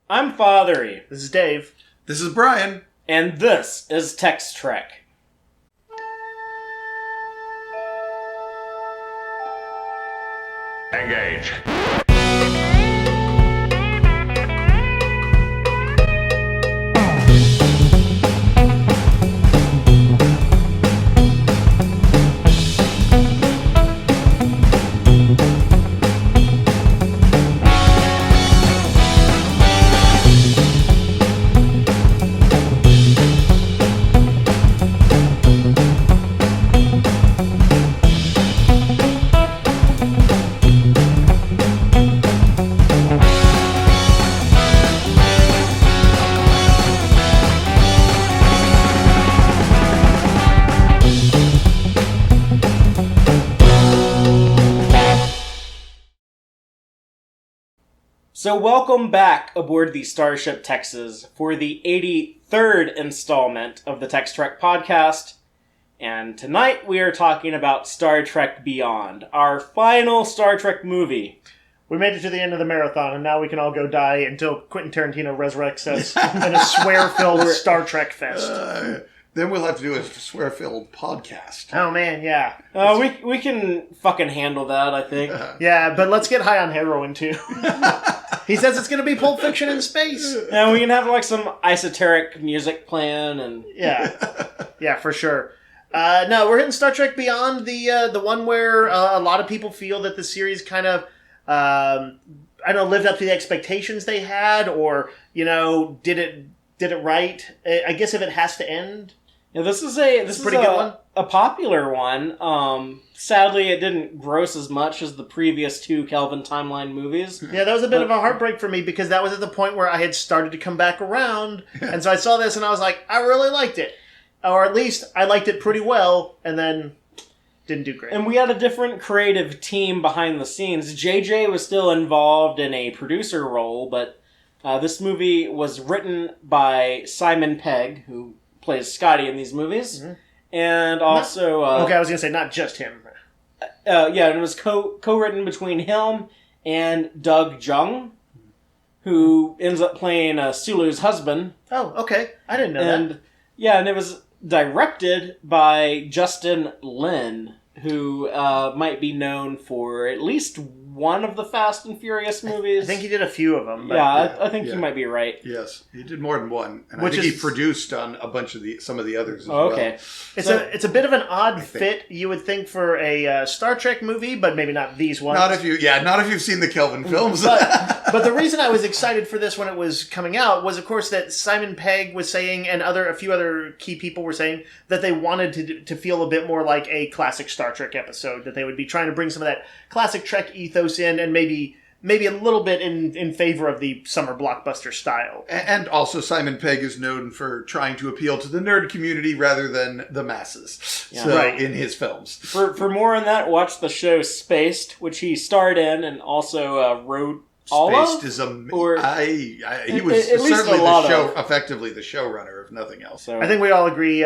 I'm Fathery. This is Dave. This is Brian. And this is Tex-Trek. Engage. So welcome back aboard the Starship Texas for the 83rd installment of the Tex-Trek podcast. And tonight we are talking about Star Trek Beyond, our final Star Trek movie. We made it to the end of the marathon, and now we can all go die until Quentin Tarantino resurrects us in a swear-filled Star Trek fest. Then we'll have to do a swear-filled podcast. Oh, man, yeah. We can fucking handle that, I think. Yeah, but let's get high on heroin, too. He says it's going to be Pulp Fiction in space. And we can have like some esoteric music playing and... Yeah, for sure. No, we're hitting Star Trek Beyond, the one where a lot of people feel that the series kind of, lived up to the expectations they had, or, did it right. I guess if it has to end... Yeah, this is a pretty good one. A popular one. Sadly, it didn't gross as much as the previous two Kelvin Timeline movies. Yeah, that was a bit of a heartbreak for me because that was at the point where I had started to come back around, and so I saw this and I was like, I really liked it, or at least I liked it pretty well, and then didn't do great. And we had a different creative team behind the scenes. JJ was still involved in a producer role, but this movie was written by Simon Pegg, who plays Scotty in these movies. Mm-hmm. And also... I was going to say, not just him. And it was co-written between him and Doug Jung, who ends up playing Sulu's husband. Oh, okay. I didn't know that. Yeah, and it was directed by Justin Lin, who might be known for at least one of the Fast and Furious movies. I think he did a few of them. But I think you might be right. Yes, he did more than one, and I think he produced on a bunch of some of the others as well. Okay, it's a bit of an odd fit, you would think, for a Star Trek movie, but maybe not these ones. Not if you've seen the Kelvin films. But the reason I was excited for this when it was coming out was, of course, that Simon Pegg was saying, and a few other key people were saying, that they wanted to feel a bit more like a classic Star Trek episode, that they would be trying to bring some of that classic Trek ethos in, and maybe a little bit in favor of the summer blockbuster style. And also Simon Pegg is known for trying to appeal to the nerd community rather than the masses. Yeah. So, right. In his films. For more on that, watch the show Spaced, which he starred in and also wrote all Spaced of? Is he was certainly effectively the showrunner, if nothing else. So. I think we all agree,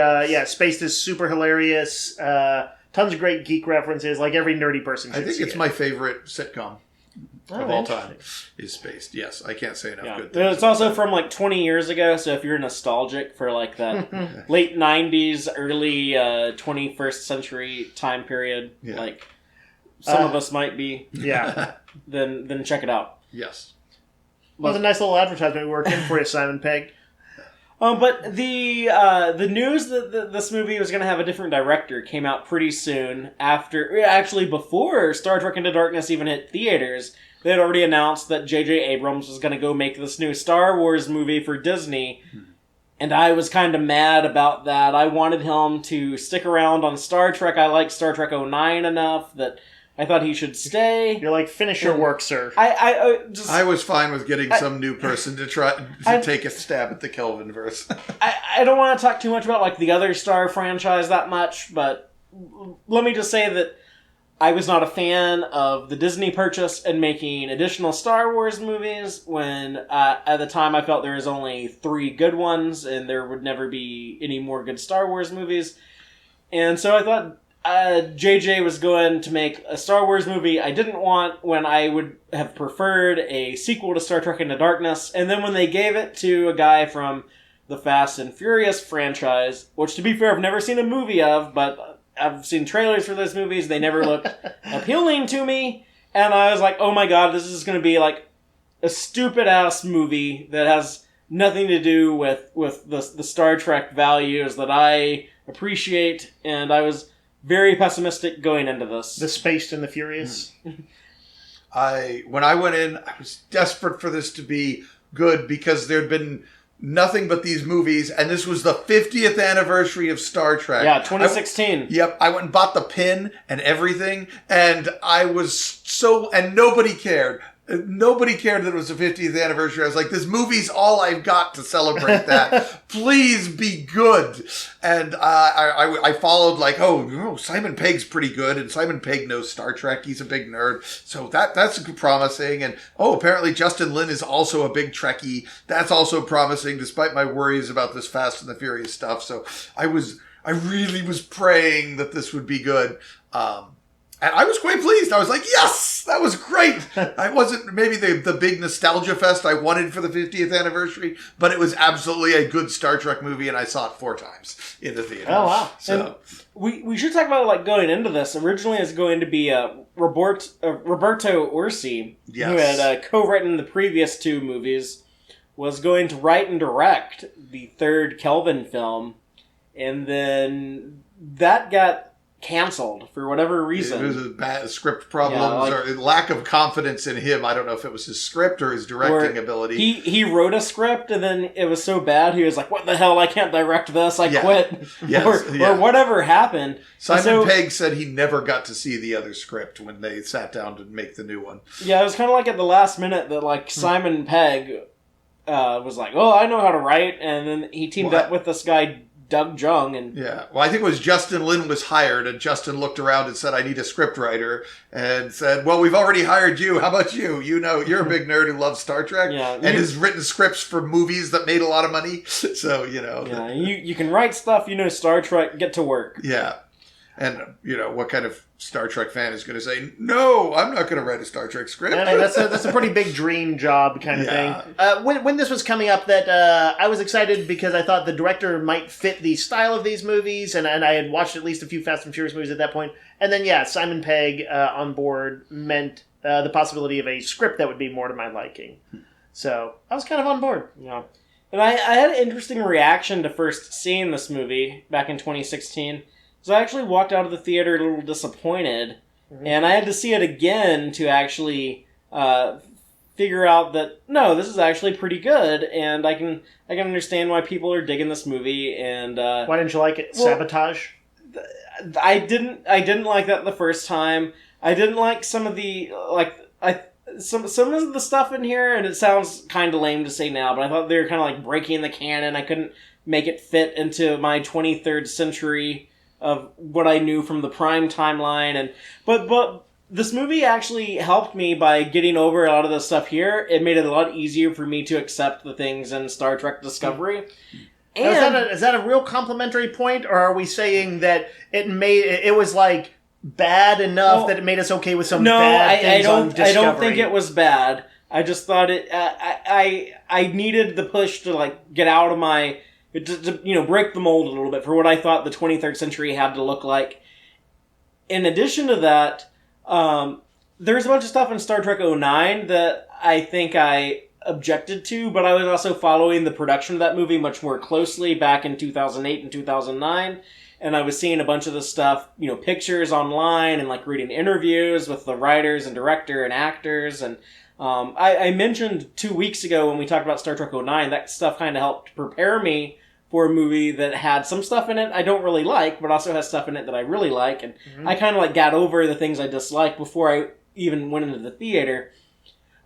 Spaced is super hilarious. Tons of great geek references, like every nerdy person should see. I think it's my favorite sitcom of all time is Spaced. Yes, I can't say enough good things. It's also from like 20 years ago, so if you're nostalgic for like that late 90s, early 21st century time period, like some of us might be, then check it out. Yes. Well, it was a nice little advertisement we worked in for you, Simon Pegg. But the news that this movie was going to have a different director came out pretty soon before Star Trek Into Darkness even hit theaters. They had already announced that J.J. Abrams was going to go make this new Star Wars movie for Disney, and I was kind of mad about that. I wanted him to stick around on Star Trek. I liked Star Trek 09 enough that I thought he should stay. You're like, finish your work, sir. I was fine with getting some new person to try to take a stab at the Kelvin verse. I don't want to talk too much about like the other Star franchise that much, but let me just say that I was not a fan of the Disney purchase and making additional Star Wars movies when at the time I felt there was only 3 good ones and there would never be any more good Star Wars movies. And so I thought JJ was going to make a Star Wars movie I didn't want, when I would have preferred a sequel to Star Trek Into Darkness. And then when they gave it to a guy from the Fast and Furious franchise, which, to be fair, I've never seen a movie of, but I've seen trailers for those movies. They never looked appealing to me. And I was like, oh my god, this is going to be like a stupid-ass movie that has nothing to do with the Star Trek values that I appreciate. And I was very pessimistic going into this. The Spaced and the Furious. When I went in, I was desperate for this to be good because there'd been nothing but these movies, and this was the 50th anniversary of Star Trek. Yeah, 2016. Yep, I went and bought the pin and everything, and I was and nobody cared. Nobody cared that it was the 50th anniversary. I was like, this movie's all I've got to celebrate that. Please be good. And I followed like, Simon Pegg's pretty good, and Simon Pegg knows Star Trek. He's a big nerd. So that's promising. And apparently Justin Lin is also a big Trekkie. That's also promising, despite my worries about this Fast and the Furious stuff. So I really was praying that this would be good. And I was quite pleased. I was like, yes, that was great. I wasn't maybe the big nostalgia fest I wanted for the 50th anniversary, but it was absolutely a good Star Trek movie, and I saw it 4 times in the theater. Oh, wow. So we should talk about like going into this. Originally, it was going to be Roberto Orci, who had co-written the previous 2 movies, was going to write and direct the third Kelvin film, and then that got canceled for whatever reason. It was a bad script problems or lack of confidence in him. I don't know if it was his script or his directing ability. He wrote a script and then it was so bad he was like, what the hell, I can't direct this, I quit. Or whatever happened. Simon Pegg said he never got to see the other script when they sat down to make the new one. Yeah, it was kind of like at the last minute that like Simon Pegg was like, I know how to write, and then he teamed up with this guy Doug Jung. Well, I think it was Justin Lin was hired, and Justin looked around and said, I need a script writer, and said, well, we've already hired you. How about you? You know, you're a big nerd who loves Star Trek and has written scripts for movies that made a lot of money. So, you can write stuff, Star Trek, get to work. Yeah. And, what kind of Star Trek fan is going to say, no, I'm not going to write a Star Trek script? That's a pretty big dream job kind of thing. When this was coming up, that I was excited because I thought the director might fit the style of these movies, and I had watched at least a few Fast and Furious movies at that point. And then, Simon Pegg on board meant the possibility of a script that would be more to my liking. So I was kind of on board. Yeah. And I had an interesting reaction to first seeing this movie back in 2016. So I actually walked out of the theater a little disappointed, and I had to see it again to actually figure out that, no, this is actually pretty good, and I can understand why people are digging this movie. And why didn't you like it? Well, Sabotage? I didn't like that the first time. I didn't like some of the some of the stuff in here, and it sounds kind of lame to say now, but I thought they were kind of like breaking the canon. I couldn't make it fit into my 23rd century of what I knew from the Prime timeline, but this movie actually helped me by getting over a lot of the stuff here. It made it a lot easier for me to accept the things in Star Trek Discovery. And is that a real complimentary point, or are we saying that it was like bad enough that it made us okay with some bad things on Discovery? I don't think it was bad. I just thought I needed the push to like get out of my to break the mold a little bit for what I thought the 23rd century had to look like. In addition to that, there's a bunch of stuff in Star Trek 09 that I think I objected to, but I was also following the production of that movie much more closely back in 2008 and 2009, and I was seeing a bunch of the stuff, pictures online and like reading interviews with the writers and director and actors, and I mentioned 2 weeks ago when we talked about Star Trek 09, that stuff kind of helped prepare me for a movie that had some stuff in it I don't really like, but also has stuff in it that I really like, and I kind of like got over the things I disliked before I even went into the theater.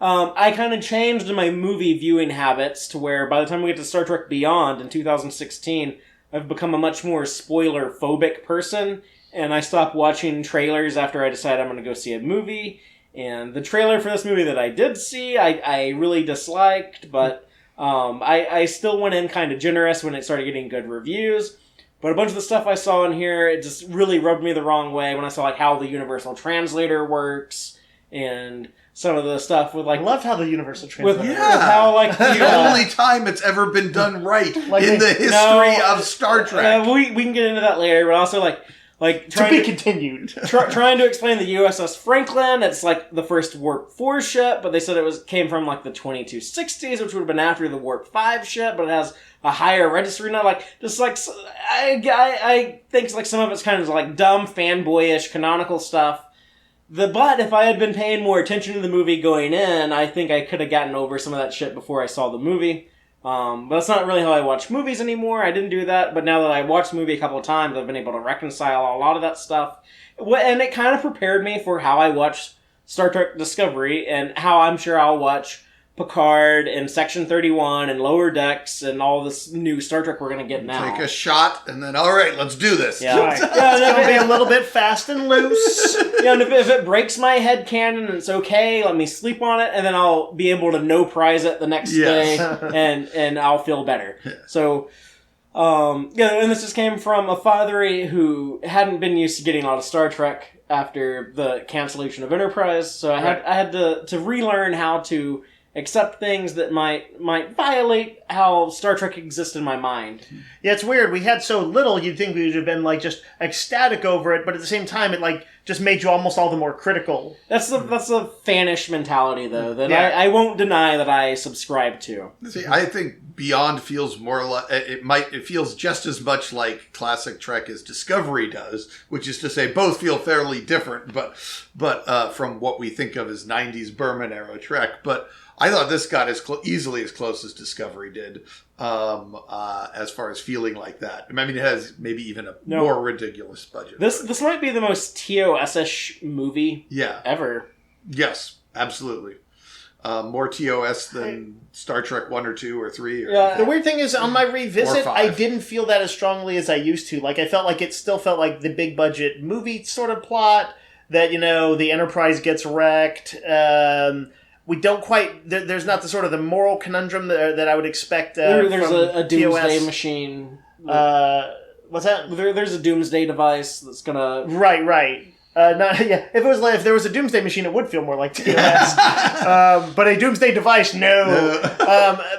I kind of changed my movie viewing habits to where by the time we get to Star Trek Beyond in 2016, I've become a much more spoiler-phobic person, and I stopped watching trailers after I decide I'm going to go see a movie. And the trailer for this movie that I did see, I really disliked, but I still went in kind of generous when it started getting good reviews. But a bunch of the stuff I saw in here, it just really rubbed me the wrong way when I saw like how the universal translator works and some of the stuff with like I loved how the universal translator with how like the only time it's ever been done right Like in the history of Star Trek. we can get into that later, but also like to be continued. trying to explain the USS Franklin. It's like the first Warp 4 ship, but they said it came from like the 2260s, which would have been after the Warp 5 ship, but it has a higher registry now. Like just like I think like some of it's kind of like dumb fanboyish canonical stuff. But if I had been paying more attention to the movie going in, I think I could have gotten over some of that shit before I saw the movie. But that's not really how I watch movies anymore. I didn't do that, but now that I watched the movie a couple of times, I've been able to reconcile a lot of that stuff. And it kind of prepared me for how I watch Star Trek Discovery and how I'm sure I'll watch Picard and Section 31 and Lower Decks and all this new Star Trek we're going to get now. Take a shot and then, all right, let's do this. Yeah. Right. It'll be a little bit fast and loose. Yeah, and if it breaks my head canon, it's okay. Let me sleep on it, and then I'll be able to no prize it the next day, and I'll feel better. So, and this just came from a father who hadn't been used to getting a lot of Star Trek after the cancellation of Enterprise. So I had to relearn how to accept things that might violate how Star Trek exists in my mind. Yeah, it's weird. We had so little, you'd think we would have been like just ecstatic over it, but at the same time, it like just made you almost all the more critical. That's the fanish mentality, though, that Yeah. I won't deny that I subscribe to. See, I think Beyond feels more like it feels just as much like classic Trek as Discovery does, which is to say both feel fairly different, but from what we think of as 90s Berman era Trek. But I thought this got easily as close as Discovery did, as far as feeling like that. I mean, it has maybe even a more ridiculous budget. This might be the most TOS-ish movie ever. Yes, absolutely. More TOS than Star Trek 1 or 2 or 3. The weird thing is, on my revisit, Or 5. I didn't feel that as strongly as I used to. Like, I felt like it still felt like the big budget movie sort of plot, that, the Enterprise gets wrecked. We don't quite... There's not the sort of the moral conundrum that I would expect There's from a doomsday TOS. machine. What's that? There's a doomsday device that's gonna... Right. If there was a doomsday machine, it would feel more like TOS. But a doomsday device, no.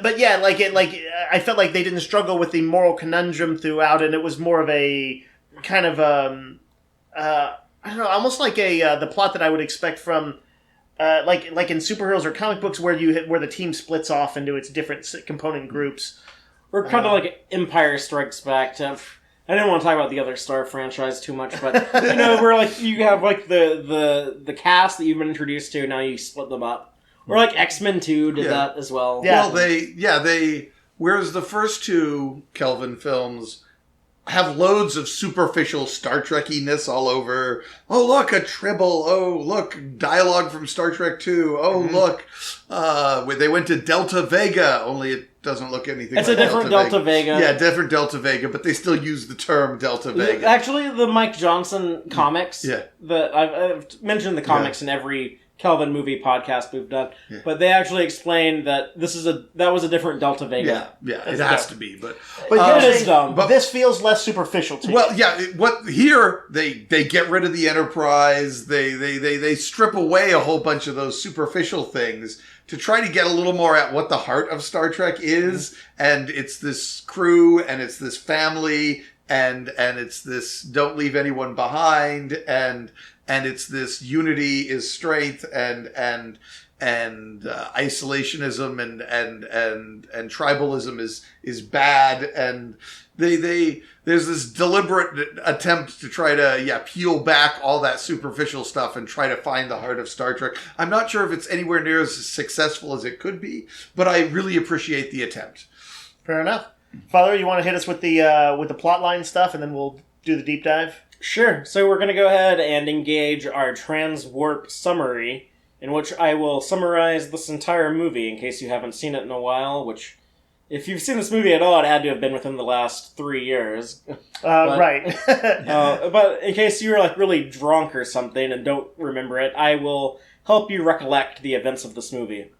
But yeah, I felt like they didn't struggle with the moral conundrum throughout, and it was more of a kind of I don't know, almost like the plot that I would expect from like in superheroes or comic books, where the team splits off into its different component groups. Or kind of like Empire Strikes Back. I didn't want to talk about the other Star franchise too much, but where like you have like the cast that you've been introduced to, now you split them up. Or like X-Men 2 did that as well. Yeah. Well, whereas the first two Kelvin films have loads of superficial Star Trek-iness all over. Oh, look, a tribble. Oh, look, dialogue from Star Trek 2. Oh, look. They went to Delta Vega, only it doesn't look anything it's like a different Delta Vega. Yeah, different Delta Vega, but they still use the term Delta Vega. Actually, the Mike Johnson comics, I've mentioned the comics in every Kelvin movie podcast we've done, but they actually explained that that was a different Delta Vega. Yeah, it has to be, but But it is dumb. But this feels less superficial to me. Well, yeah. Here they get rid of the Enterprise. They strip away a whole bunch of those superficial things to try to get a little more at what the heart of Star Trek is, and it's this crew, and it's this family, and it's this don't leave anyone behind, and it's this unity is strength, and isolationism and tribalism is bad, and there's this deliberate attempt to try to peel back all that superficial stuff and try to find the heart of Star Trek. I'm not sure if it's anywhere near as successful as it could be, but I really appreciate the attempt. Fair enough. Father, you want to hit us with the plotline stuff, and then we'll do the deep dive? Sure. So we're going to go ahead and engage our transwarp summary, in which I will summarize this entire movie in case you haven't seen it in a while, which, if you've seen this movie at all, it had to have been within the last 3 years. Right. But in case you're like really drunk or something and don't remember it, I will help you recollect the events of this movie.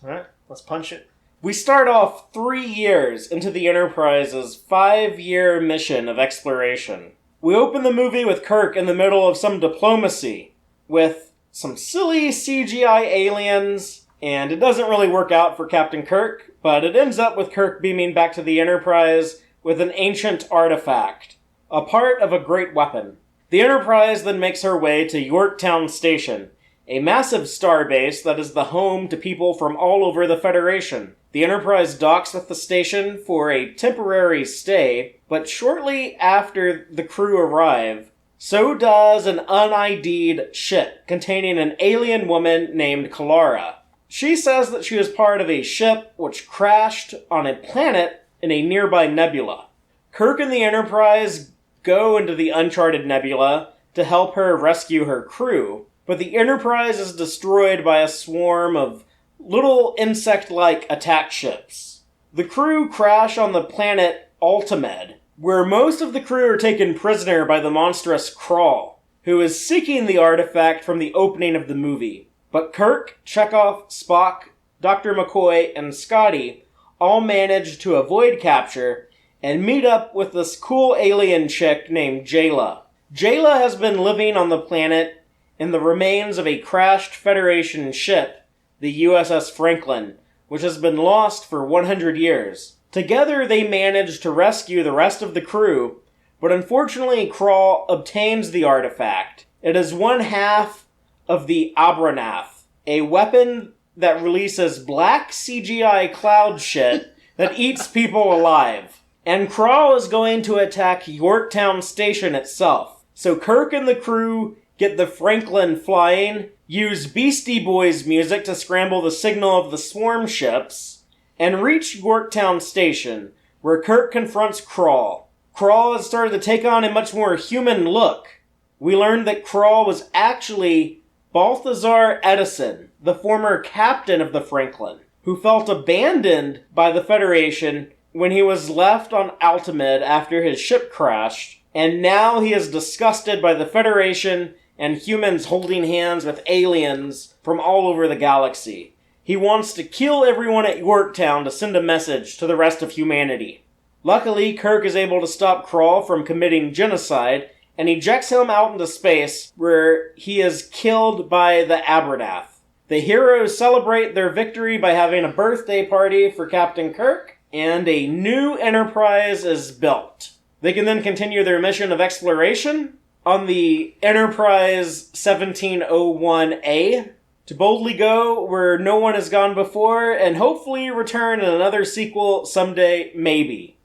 All right, let's punch it. We start off 3 years into the Enterprise's 5-year mission of exploration. We open the movie with Kirk in the middle of some diplomacy, with some silly CGI aliens, and it doesn't really work out for Captain Kirk, but it ends up with Kirk beaming back to the Enterprise with an ancient artifact, a part of a great weapon. The Enterprise then makes her way to Yorktown Station, a massive starbase that is the home to people from all over the Federation. The Enterprise docks with the station for a temporary stay, but shortly after the crew arrive, so does an un-ID'd ship containing an alien woman named Kalara. She says that she was part of a ship which crashed on a planet in a nearby nebula. Kirk and the Enterprise go into the uncharted nebula to help her rescue her crew, but the Enterprise is destroyed by a swarm of little insect-like attack ships. The crew crash on the planet Altimed, where most of the crew are taken prisoner by the monstrous Krall, who is seeking the artifact from the opening of the movie. But Kirk, Chekhov, Spock, Dr. McCoy, and Scotty all manage to avoid capture and meet up with this cool alien chick named Jayla. Jayla has been living on the planet in the remains of a crashed Federation ship, the USS Franklin, which has been lost for 100 years. Together they manage to rescue the rest of the crew, but unfortunately Krall obtains the artifact. It is one half of the Abranath, a weapon that releases black CGI cloud shit that eats people alive. And Krall is going to attack Yorktown Station itself. So Kirk and the crew get the Franklin flying, use Beastie Boys music to scramble the signal of the swarm ships, and reach Yorktown Station, where Kirk confronts Krall. Krall has started to take on a much more human look. We learned that Krall was actually Balthazar Edison, the former captain of the Franklin, who felt abandoned by the Federation when he was left on Altimed after his ship crashed, and now he is disgusted by the Federation and humans holding hands with aliens from all over the galaxy. He wants to kill everyone at Yorktown to send a message to the rest of humanity. Luckily, Kirk is able to stop Krall from committing genocide and ejects him out into space, where he is killed by the Abranath. The heroes celebrate their victory by having a birthday party for Captain Kirk, and a new Enterprise is built. They can then continue their mission of exploration on the Enterprise 1701A to boldly go where no one has gone before and hopefully return in another sequel someday, maybe.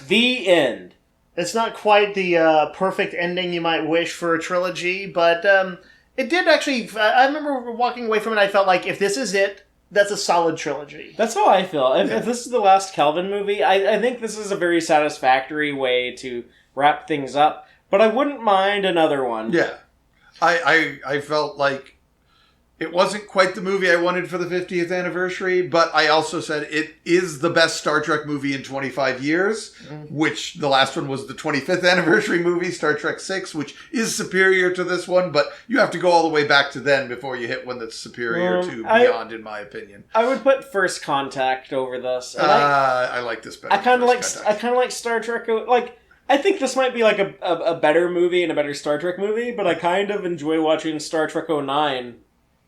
The end. It's not quite the perfect ending you might wish for a trilogy, but it did actually... I remember walking away from it, I felt like if this is it, that's a solid trilogy. That's how I feel. If this is the last Kelvin movie, I think this is a very satisfactory way to wrap things up. But I wouldn't mind another one. Yeah. I felt like it wasn't quite the movie I wanted for the 50th anniversary, but I also said it is the best Star Trek movie in 25 years, which the last one was the 25th anniversary movie, Star Trek 6, which is superior to this one, but you have to go all the way back to then before you hit one that's superior to Beyond, in my opinion. I would put First Contact over this. And I like this better. I kind of like Star Trek. I think this might be like a better movie and a better Star Trek movie, but I kind of enjoy watching Star Trek 09.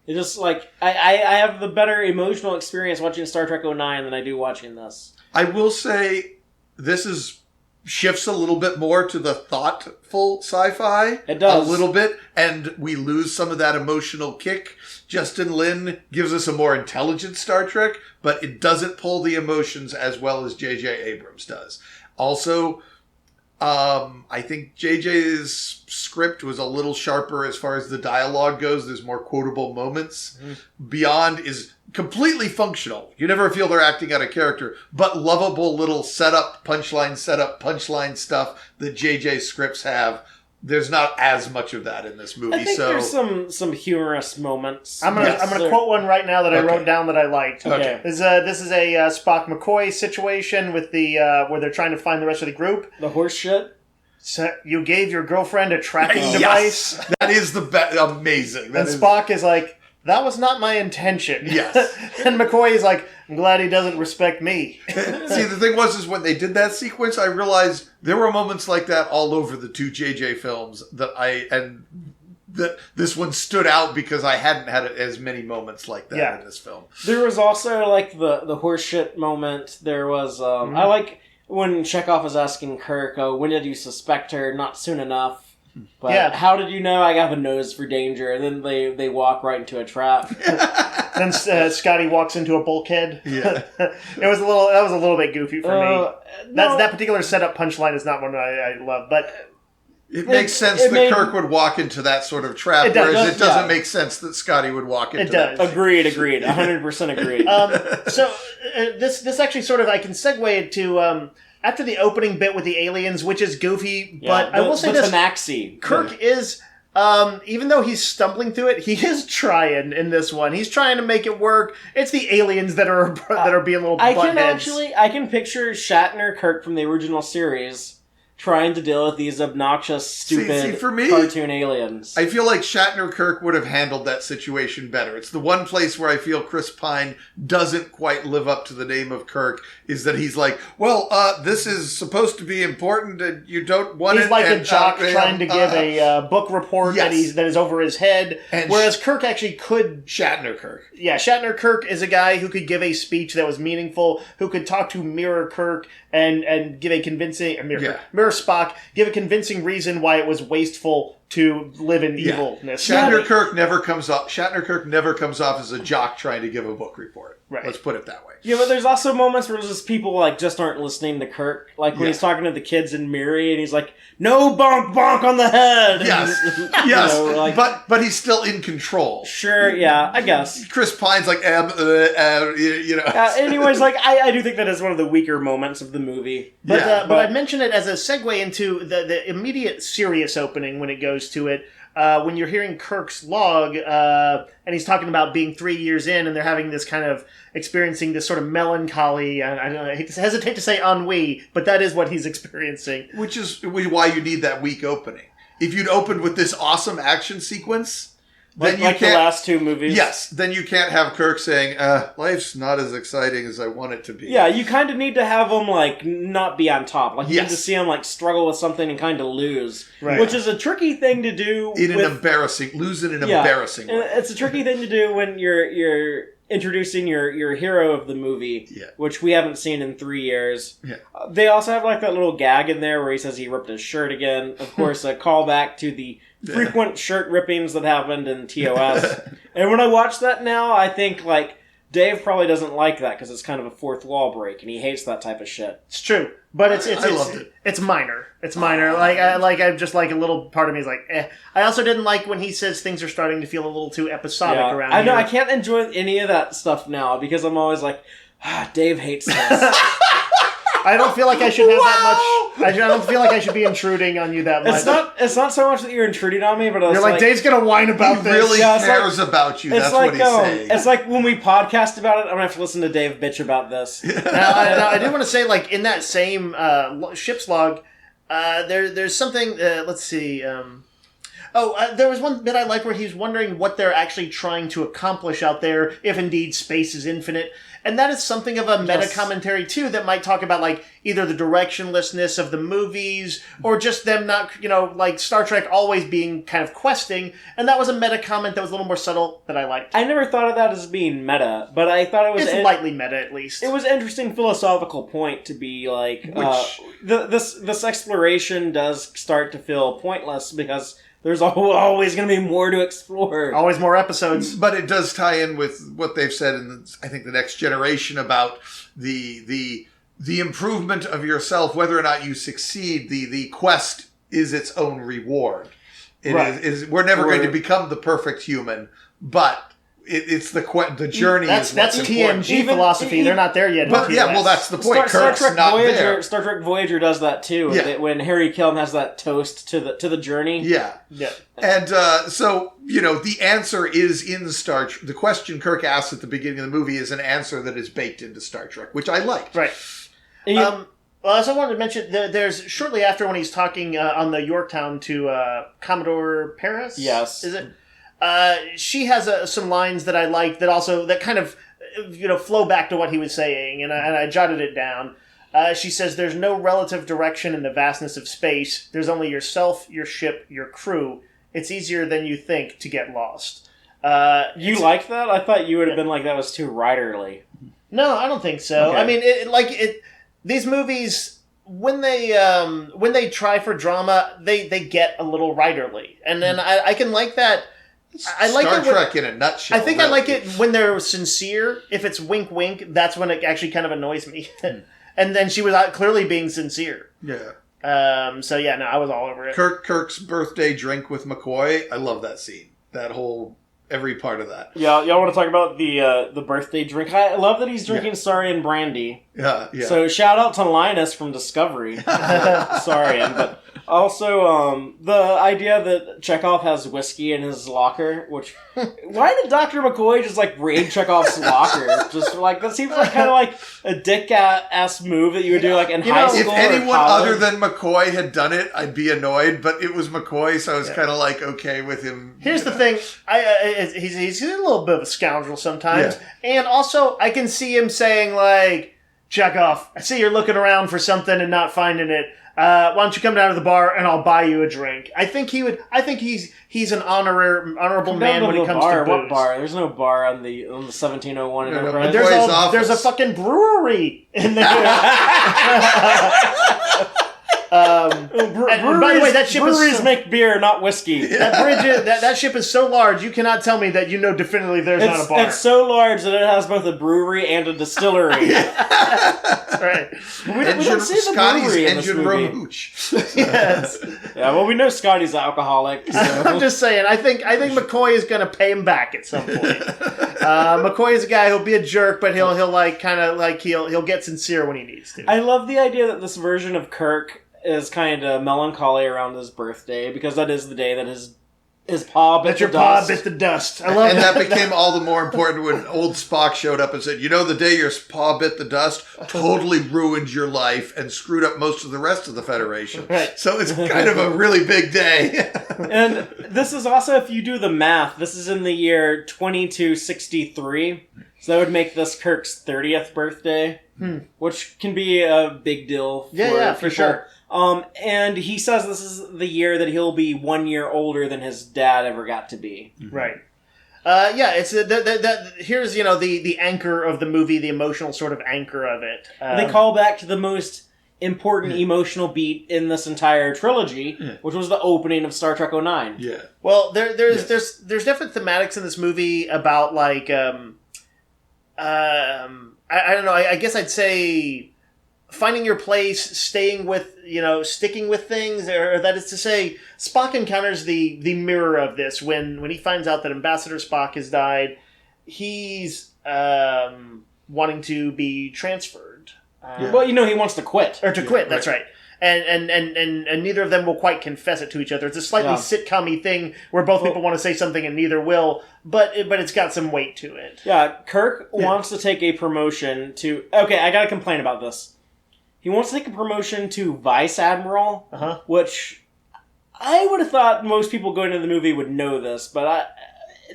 It's just like, I have the better emotional experience watching Star Trek 09 than I do watching this. I will say, this shifts a little bit more to the thoughtful sci-fi. It does. A little bit, and we lose some of that emotional kick. Justin Lin gives us a more intelligent Star Trek, but it doesn't pull the emotions as well as J.J. Abrams does. Also, I think JJ's script was a little sharper as far as the dialogue goes. There's more quotable moments. Beyond is completely functional. You never feel they're acting out of character, but lovable little setup, punchline stuff that JJ's scripts have. There's not as much of that in this movie. I think there's some humorous moments. I'm gonna quote one right now that I wrote down that I liked. Okay. This is a Spock McCoy situation with the where they're trying to find the rest of the group. The horse shit. So you gave your girlfriend a tracking device. That is the best. Amazing. And Spock is like, that was not my intention. Yes. And McCoy is like, I'm glad he doesn't respect me. See, the thing is when they did that sequence, I realized there were moments like that all over the two JJ films that this one stood out because I hadn't had as many moments like that in this film. There was also like the horseshit moment. There was I like when Chekhov was asking Kirk, "Oh, when did you suspect her? Not soon enough." But how did you know I have a nose for danger? And then they walk right into a trap. Then Scotty walks into a bulkhead. Yeah, that was a little bit goofy for me. That particular setup punchline is not one I love, but. It makes sense that Kirk would walk into that sort of trap, whereas it doesn't make sense that Scotty would walk into that. Agreed. 100% agreed. So this actually sort of, I can segue into after the opening bit with the aliens, which is goofy, but I will say this. Tanaxi. Kirk is, even though he's stumbling through it, he is trying in this one. He's trying to make it work. It's the aliens that are being little buttheads. I can picture Shatner Kirk from the original series trying to deal with these obnoxious, stupid, for me, cartoon aliens. I feel like Shatner Kirk would have handled that situation better. It's the one place where I feel Chris Pine doesn't quite live up to the name of Kirk, is that he's like, well, this is supposed to be important and you don't want it. He's like a jock trying to give a book report that is over his head, whereas Kirk actually could... Shatner Kirk. Yeah, Shatner Kirk is a guy who could give a speech that was meaningful, who could talk to Mirror Kirk and give a convincing... Mirror Spock, give a convincing reason why it was wasteful to live in evilness. Shatner Kirk never comes off as a jock trying to give a book report. Right. Let's put it that way. Yeah, but there's also moments where just people like just aren't listening to Kirk. Like when he's talking to the kids in Miri and he's like, "No bonk bonk on the head." Yes. Yes. But he's still in control. Sure, yeah, I guess. Chris Pine's like, anyways, like I do think that is one of the weaker moments of the movie. But I mentioned it as a segue into the immediate serious opening when it goes to it. When you're hearing Kirk's log, and he's talking about being 3 years in, and they're having this kind of experiencing this sort of melancholy, and I hesitate to say ennui, but that is what he's experiencing. Which is why you need that weak opening. If you'd opened with this awesome action sequence... Then you can't, the last two movies. Yes, then you can't have Kirk saying, life's not as exciting as I want it to be. Yeah, you kind of need to have him, like, not be on top. Like, you need to see him, like, struggle with something and kind of lose. Right. Which is a tricky thing to do. Lose in an embarrassing way. It's a tricky thing to do when you're introducing your hero of the movie, which we haven't seen in 3 years. Yeah. They also have, like, that little gag in there where he says he ripped his shirt again. Of course, a callback to the frequent shirt rippings that happened in TOS. And when I watch that now, I think, like, Dave probably doesn't like that because it's kind of a fourth wall break, and he hates that type of shit. It's true, but I loved it. It's minor. It's minor. I just like a little part of me is like, eh. I also didn't like when he says things are starting to feel a little too episodic around here. I know. I can't enjoy any of that stuff now because I'm always like, Dave hates this. I don't feel like I should have that much. I don't feel like I should be intruding on you that much. It's not so much that you're intruding on me, but you're like, Dave's gonna whine about this. He really cares about you. That's what he's saying. It's like when we podcast about it, I'm gonna have to listen to Dave bitch about this. Now, I do want to say, like, in that same ship's log, there's something. Let's see. There was one bit I like where he's wondering what they're actually trying to accomplish out there, if indeed space is infinite. And that is something of a meta-commentary, too, that might talk about, like, either the directionlessness of the movies, or just them not, like Star Trek always being kind of questing. And that was a meta-comment that was a little more subtle that I liked. I never thought of that as being meta, but I thought it was... It's lightly meta, at least. It was an interesting philosophical point to be, like... This exploration does start to feel pointless, because... There's always going to be more to explore. Always more episodes. But it does tie in with what they've said in, I think, the Next Generation about the improvement of yourself, whether or not you succeed. The quest is its own reward. We're never going to become the perfect human, but... It's the journey. That's TNG philosophy. They're not there yet. But that's the point. Kirk's not there. Star Trek Voyager does that too. Yeah. When Harry Kelm has that toast to the journey. Yeah. And so the answer is in Star Trek. The question Kirk asks at the beginning of the movie is an answer that is baked into Star Trek, which I liked. Right. Well, also wanted to mention there's shortly after when he's talking on the Yorktown to Commodore Paris. Yes. Is it? she has some lines that I like that kind of flow back to what he was saying, and I jotted it down. She says, "There's no relative direction in the vastness of space. There's only yourself, your ship, your crew. It's easier than you think to get lost." You liked that? I thought you would have been like, that was too writerly. No, I don't think so. Okay. I mean, these movies, when they try for drama, they get a little writerly, and then I can like that. I like Star it when, Trek in a nutshell. I think I like it when they're sincere. If it's wink, wink, that's when it actually kind of annoys me. And then she was clearly being sincere. Yeah. So yeah, no, I was all over it. Kirk's birthday drink with McCoy. I love that scene. That whole every part of that. Yeah, y'all want to talk about the birthday drink? I love that he's drinking Saurian brandy. Yeah. So shout out to Linus from Discovery. Saurian, but also the idea that Chekhov has whiskey in his locker, which why did Dr. McCoy just like raid Chekhov's locker? Just like that seems like kind of like a dick-ass move that you would do like in high school. If anyone or other than McCoy had done it, I'd be annoyed. But it was McCoy, so I was kind of like okay with him. Here's the thing: he's a little bit of a scoundrel sometimes, and also I can see him saying like, "Chekhov, I see you're looking around for something and not finding it. Why don't you come down to the bar and I'll buy you a drink?" I think he would. I think he's an honorable man when it comes to booze. What bar? There's no bar on the 1701 Enterprise. There's a fucking brewery in there. And by the way, that ship breweries make beer, not whiskey. That bridge, that ship is so large, you cannot tell me that you know definitively there's not a bar. It's so large that it has both a brewery and a distillery. That's right. We don't see the brewery in this movie. Yes. Yeah, well, we know Scotty's an alcoholic. So. I'm just saying. I think McCoy is going to pay him back at some point. McCoy is a guy who'll be a jerk, but he'll get sincere when he needs to. I love the idea that this version of Kirk is kind of melancholy around his birthday, because that is the day that his paw bit the dust. Paw bit the dust. I love and that became all the more important when old Spock showed up and said, the day your paw bit the dust totally ruined your life and screwed up most of the rest of the Federation. Right. So it's kind of a really big day. And this is also, if you do the math, this is in the year 2263. So that would make this Kirk's 30th birthday, which can be a big deal for sure. And he says this is the year that he'll be 1 year older than his dad ever got to be. Right. It's here's the anchor of the movie, the emotional sort of anchor of it. They call back to the most important emotional beat in this entire trilogy, which was the opening of Star Trek 09. Yeah. Well, there's definite thematics in this movie about like I don't know. I guess I'd say finding your place, sticking with things, or that is to say, Spock encounters the mirror of this when he finds out that Ambassador Spock has died. He's wanting to be transferred. Well, he wants to quit. Or to quit, that's right. And neither of them will quite confess it to each other. It's a slightly sitcom-y thing where both people want to say something and neither will, but it's got some weight to it. Yeah, Kirk wants to take a promotion to... Okay, I gotta complain about this. He wants to take a promotion to Vice Admiral, which I would have thought most people going into the movie would know this, but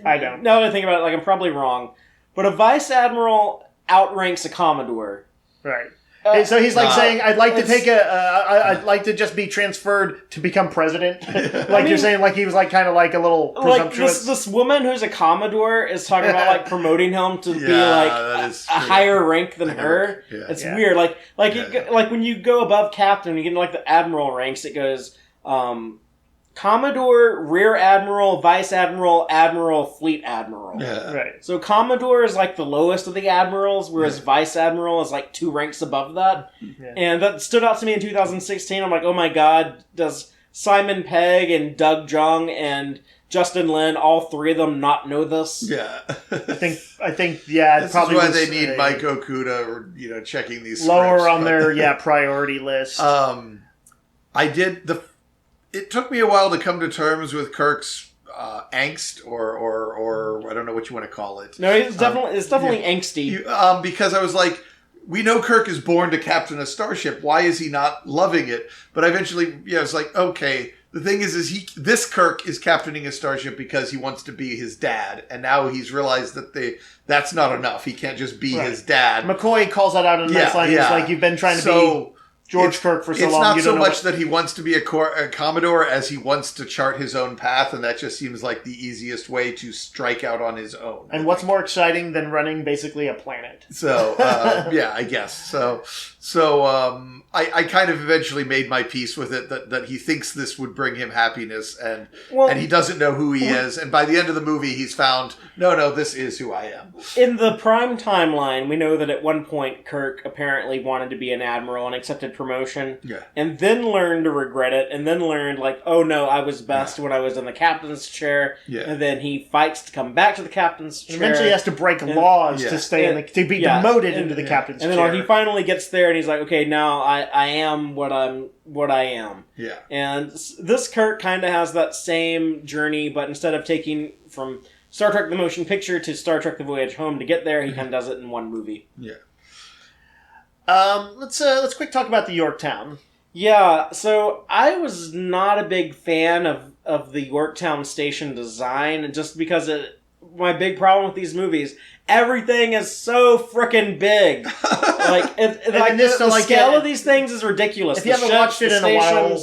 I don't. Now that I think about it, I'm probably wrong. But a Vice Admiral outranks a Commodore. Right. So he's saying, I'd like to I'd like to just be transferred to become president. You're saying, like he was kind of like a little presumptuous. This woman who's a Commodore is talking about promoting him to be a higher rank than her. Yeah. It's weird. Like when you go above captain, you get into the admiral ranks. It goes Commodore, Rear Admiral, Vice Admiral, Admiral, Fleet Admiral. Yeah. Right. So Commodore is the lowest of the admirals, whereas Vice Admiral is 2 ranks above that. Yeah. And that stood out to me in 2016. I'm like, oh my god, does Simon Pegg and Doug Jung and Justin Lin, all 3 of them, not know this? Yeah. I think this probably is why they need Mike Okuda or checking these lower scripts, on their priority list. It took me a while to come to terms with Kirk's angst, or I don't know what you want to call it. No, it's definitely angsty. Because I was like, we know Kirk is born to captain a starship. Why is he not loving it? But eventually, it's like, okay, the thing is this Kirk is captaining a starship because he wants to be his dad, and now he's realized that that's not enough. He can't just be his dad. McCoy calls that out in the next line. He's like, you've been trying to be George Kirk for so long. It's not so much that he wants to be a Commodore as he wants to chart his own path, and that just seems like the easiest way to strike out on his own. And what's more exciting than running basically a planet? So, yeah, I guess. I kind of eventually made my peace with it that he thinks this would bring him happiness, and he doesn't know who he is. And by the end of the movie, he's found, no, this is who I am. In the Prime timeline, we know that at one point Kirk apparently wanted to be an admiral and accepted promotion, and then learned to regret it, and then learned, like, oh no, I was best when I was in the captain's chair, and then he fights to come back to the captain's chair. Eventually he has to break laws to stay to be demoted into the captain's chair. And then he finally gets there, and he's like, okay, now I am what I am. Yeah. And this Kirk kind of has that same journey, but instead of taking from Star Trek the Motion Picture to Star Trek The Voyage Home to get there, he kind of does it in one movie. Yeah. Let's quick talk about the Yorktown. Yeah, so I was not a big fan of the Yorktown station design, just because my big problem with these movies, everything is so frickin' big. The scale of these things is ridiculous. If you haven't watched it in a while,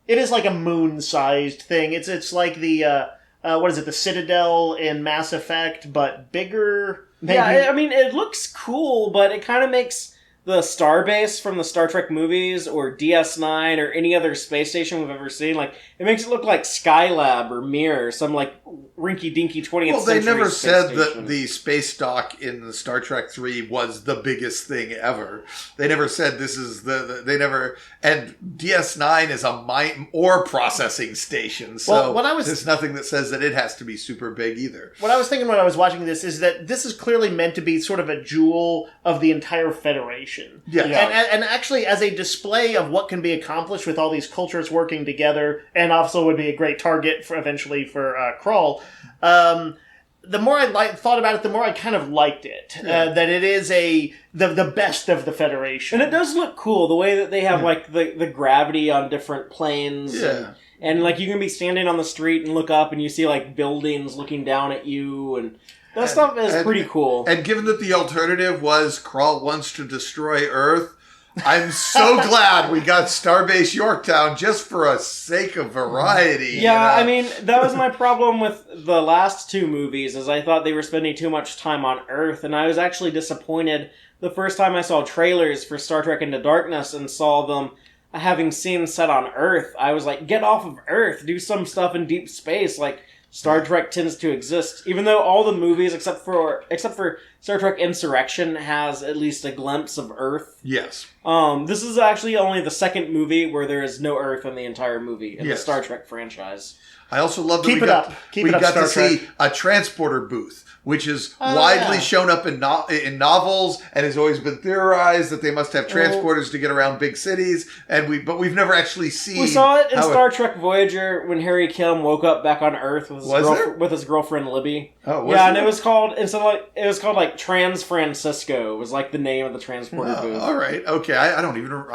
it is like a moon-sized thing. It's like the what is it? The Citadel in Mass Effect, but bigger. Maybe. Yeah, I mean, it looks cool, but it kind of makes the Starbase from the Star Trek movies, or DS9, or any other space station we've ever seen, like, it makes it look like Skylab or Mir, or some, like, rinky-dinky 20th century. Well, they never said station. that the space dock in the Star Trek 3 was the biggest thing ever. They never said this is they never... And DS9 is a ore processing station, so there's nothing that says that it has to be super big either. What I was thinking when I was watching this is that this is clearly meant to be sort of a jewel of the entire Federation. Yeah. And actually, as a display of what can be accomplished with all these cultures working together, and also would be a great target eventually for Krull. The more I thought about it, the more I kind of liked it. That it is the best of the Federation, and it does look cool the way that they have like the gravity on different planes. Yeah. And like you can be standing on the street and look up, and you see like buildings looking down at you, and that stuff is pretty cool. And given that the alternative was Krull wants to destroy Earth, I'm so glad we got Starbase Yorktown just for a sake of variety. Yeah, I mean, that was my problem with the last two movies, is I thought they were spending too much time on Earth, and I was actually disappointed the first time I saw trailers for Star Trek Into Darkness and saw them having scenes set on Earth. I was like, get off of Earth, do some stuff in deep space, like Star Trek tends to exist, even though all the movies, except for Star Trek Insurrection, has at least a glimpse of Earth. Yes. This is actually only the second movie where there is no Earth in the entire movie in the Star Trek franchise. I also love that we got to see a transporter booth, which is widely shown up in novels, and has always been theorized that they must have transporters to get around big cities. But we've never actually seen. We saw it in Star Trek Voyager when Harry Kim woke up back on Earth with his girlfriend Libby. Oh, and it was called like Trans Francisco was like the name of the transporter booth. All right, okay. I don't even.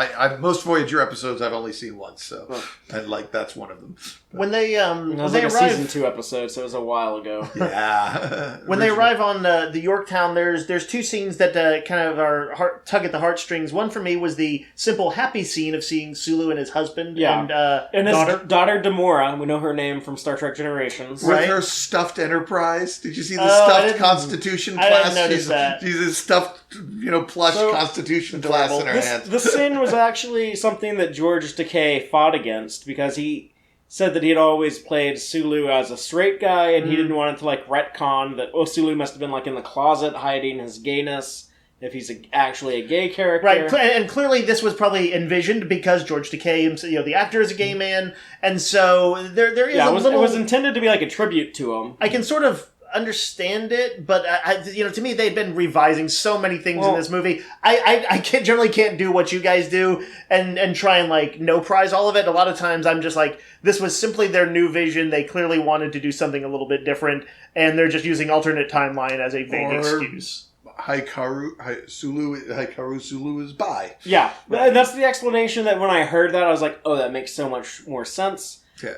Most Voyager episodes I've only seen once, so and like that's one of them. When they it was like a season 2 episode, so it was a while ago. Yeah. When they arrive on the Yorktown, there's two scenes that kind of are tug at the heartstrings. One for me was the simple happy scene of seeing Sulu and his husband and daughter. His daughter Demora. We know her name from Star Trek Generations. With her stuffed Enterprise. Did you see the stuffed Constitution class? I didn't notice that. She's a stuffed, plush Constitution class in her hand. This scene was actually something that George Takei fought against, because he said that he had always played Sulu as a straight guy, and he didn't want it to like retcon that Sulu must have been like in the closet hiding his gayness if he's actually a gay character. Right, and clearly this was probably envisioned because George Takei, the actor, is a gay man, and so there is it was intended to be like a tribute to him. I can sort of understand it, but to me they've been revising so many things in this movie. I generally can't do what you guys do and try and like no prize all of it. A lot of times I'm just like, this was simply their new vision. They clearly wanted to do something a little bit different, and they're just using alternate timeline as a vague excuse. Hikaru Sulu is bi. Yeah, and that's the explanation that when I heard that I was like, oh, that makes so much more sense. Yeah.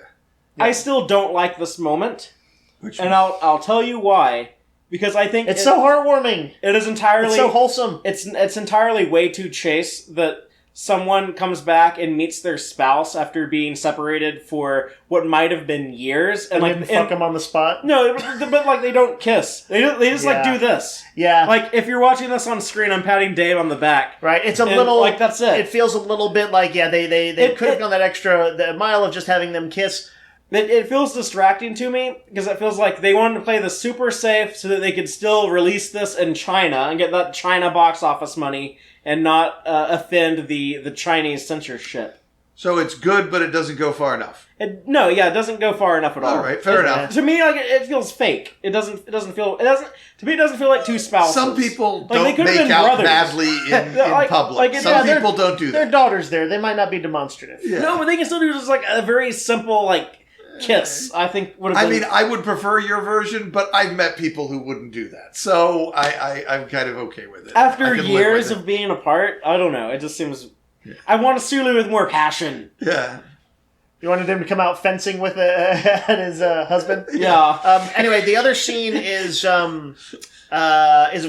I still don't like this moment, Which and I'll tell you why. Because I think It's so heartwarming. It is entirely... It's so wholesome. It's entirely way too chase that someone comes back and meets their spouse after being separated for what might have been years. And like, fuck them on the spot? No, but like they don't kiss. They just like do this. Yeah. Like if you're watching this on screen, I'm patting Dave on the back. Right. It's a little... Like that's it. It feels a little bit like, they could have gone that the mile of just having them kiss. It feels distracting to me because it feels like they wanted to play this super safe so that they could still release this in China and get that China box office money and not offend the Chinese censorship. So it's good, but it doesn't go far enough. It doesn't go far enough at all. All right, fair enough. To me, like it feels fake. It doesn't feel like two spouses. Some people like, don't they could've make been out brothers. madly in public. Some people don't do Their that. daughter's there. They might not be demonstrative. Yeah. No, but they can still do just like a very simple kiss. I think would have been... I would prefer your version, but I've met people who wouldn't do that. So I'm kind of okay with it. After years of being apart, I don't know. It just seems... Yeah. I want a Sulu with more passion. Yeah. You wanted him to come out fencing with his husband? Yeah. Anyway, the other scene is of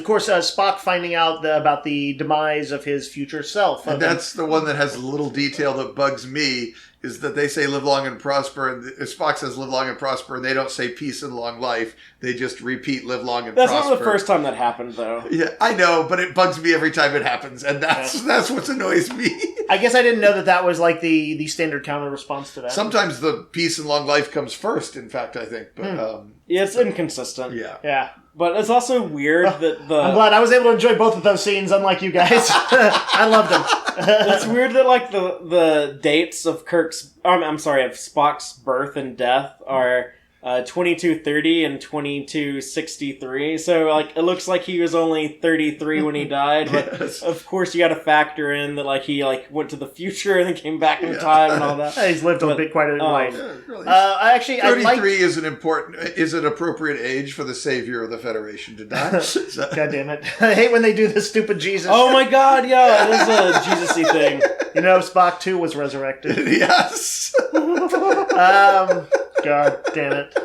course Spock finding out about the demise of his future self. And that's the one that has a little detail that bugs me, is that they say live long and prosper, and Spock says live long and prosper, and they don't say peace and long life. They just repeat live long and prosper. That's not the first time that happened, though. Yeah, I know, but it bugs me every time it happens, and that's what annoys me. I guess I didn't know that was like the standard counter response to that. Sometimes the peace and long life comes first, in fact, I think. But yeah, it's inconsistent. Yeah. But it's also weird that the... I'm glad I was able to enjoy both of those scenes, unlike you guys. I loved them. It's weird that like the dates of Spock's birth and death are 2230 and 2263. So like it looks like he was only 33 when he died. But of course you got to factor in that like he went to the future and then came back in time and all that. He's lived a bit quite a life. Yeah, really. 33 is an appropriate age for the savior of the Federation to die. So. God damn it! I hate when they do this stupid Jesus. Oh my God! Yeah, it is a Jesus-y thing. You know, Spock 2 was resurrected. Yes. God damn it.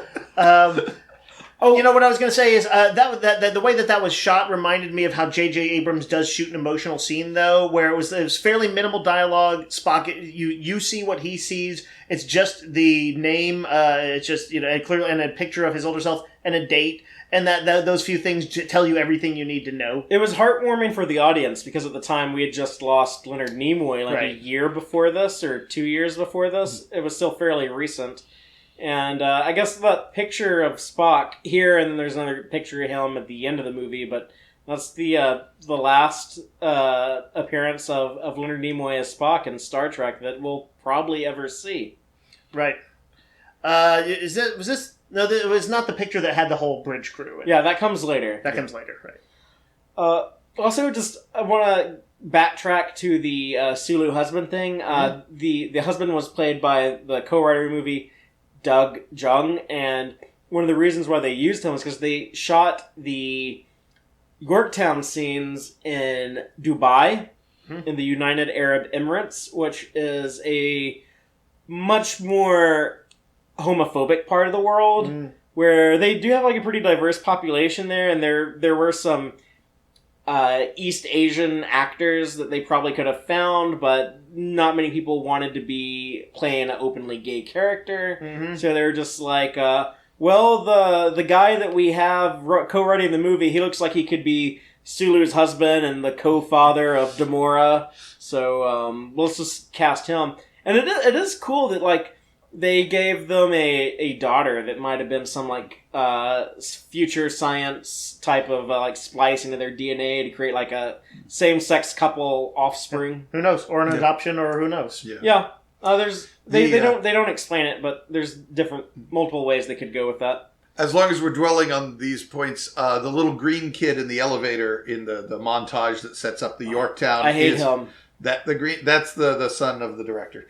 You know what I was going to say is that the way that was shot reminded me of how J.J. Abrams does shoot an emotional scene, though, where it was fairly minimal dialogue. Spock, you see what he sees. It's just the name. It's just clearly and a picture of his older self and a date. And that those few things tell you everything you need to know. It was heartwarming for the audience because at the time we had just lost Leonard Nimoy a year before this or 2 years before this. It was still fairly recent. And I guess that picture of Spock here, and then there's another picture of him at the end of the movie, but that's the last appearance of Leonard Nimoy as Spock in Star Trek that we'll probably ever see. Right. Was this... No, it was not the picture that had the whole bridge crew. Yeah, that comes later. That comes later, right. Also, I want to backtrack to the Sulu husband thing. The husband was played by the co-writer of the movie, Doug Jung, and one of the reasons why they used him was because they shot the Yorktown scenes in Dubai, in the United Arab Emirates, which is a much more homophobic part of the world, where they do have a pretty diverse population there, and there were some East Asian actors that they probably could have found, but not many people wanted to be playing an openly gay character. So they were just like, well, the guy that we have co-writing the movie, he looks like he could be Sulu's husband and the co-father of Gamora, so let's just cast him. And it is cool that they gave them a daughter that might have been some future science type of splicing of their DNA to create a same-sex couple offspring. Who knows? Or an adoption, or who knows? Yeah. They don't explain it, but there's multiple ways they could go with that. As long as we're dwelling on these points, the little green kid in the elevator in the montage that sets up the Yorktown. I hate him. That's the son of the director.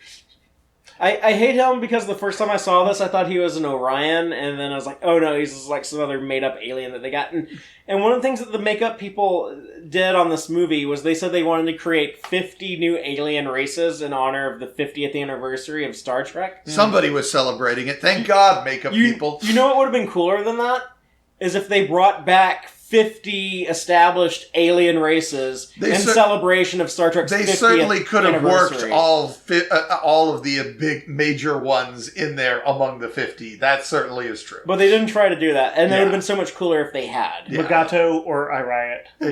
I hate him because the first time I saw this, I thought he was an Orion, and then I was like, oh no, he's just like some other made-up alien that they got. And one of the things that the makeup people did on this movie was they said they wanted to create 50 new alien races in honor of the 50th anniversary of Star Trek. Somebody was celebrating it. Thank God, makeup people. You know what would have been cooler than that? Is if they brought back 50 established alien races in celebration of Star Trek's 50th They certainly could have worked anniversary. all of the big major ones in there among the 50. That certainly is true. But they didn't try to do that, and it would have been so much cooler if they had. Yeah. Legato or I Riot. I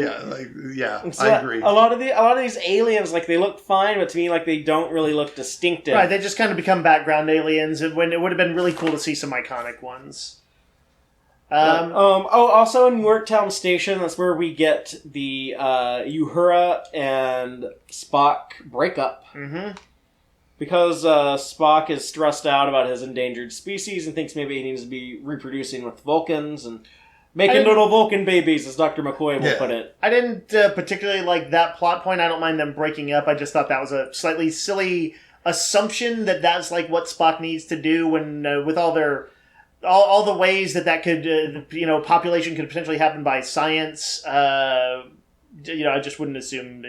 agree. A lot of these aliens, like, they look fine, but to me, like, they don't really look distinctive. Right, they just kind of become background aliens, and when it would have been really cool to see some iconic ones. Also in Yorktown Station, that's where we get the Uhura and Spock breakup. Mm-hmm. Because Spock is stressed out about his endangered species and thinks maybe he needs to be reproducing with Vulcans and making little Vulcan babies, as Dr. McCoy will put it. I didn't particularly like that plot point. I don't mind them breaking up. I just thought that was a slightly silly assumption that that's like what Spock needs to do when with all their... All the ways that could, population could potentially happen by science. I just wouldn't assume,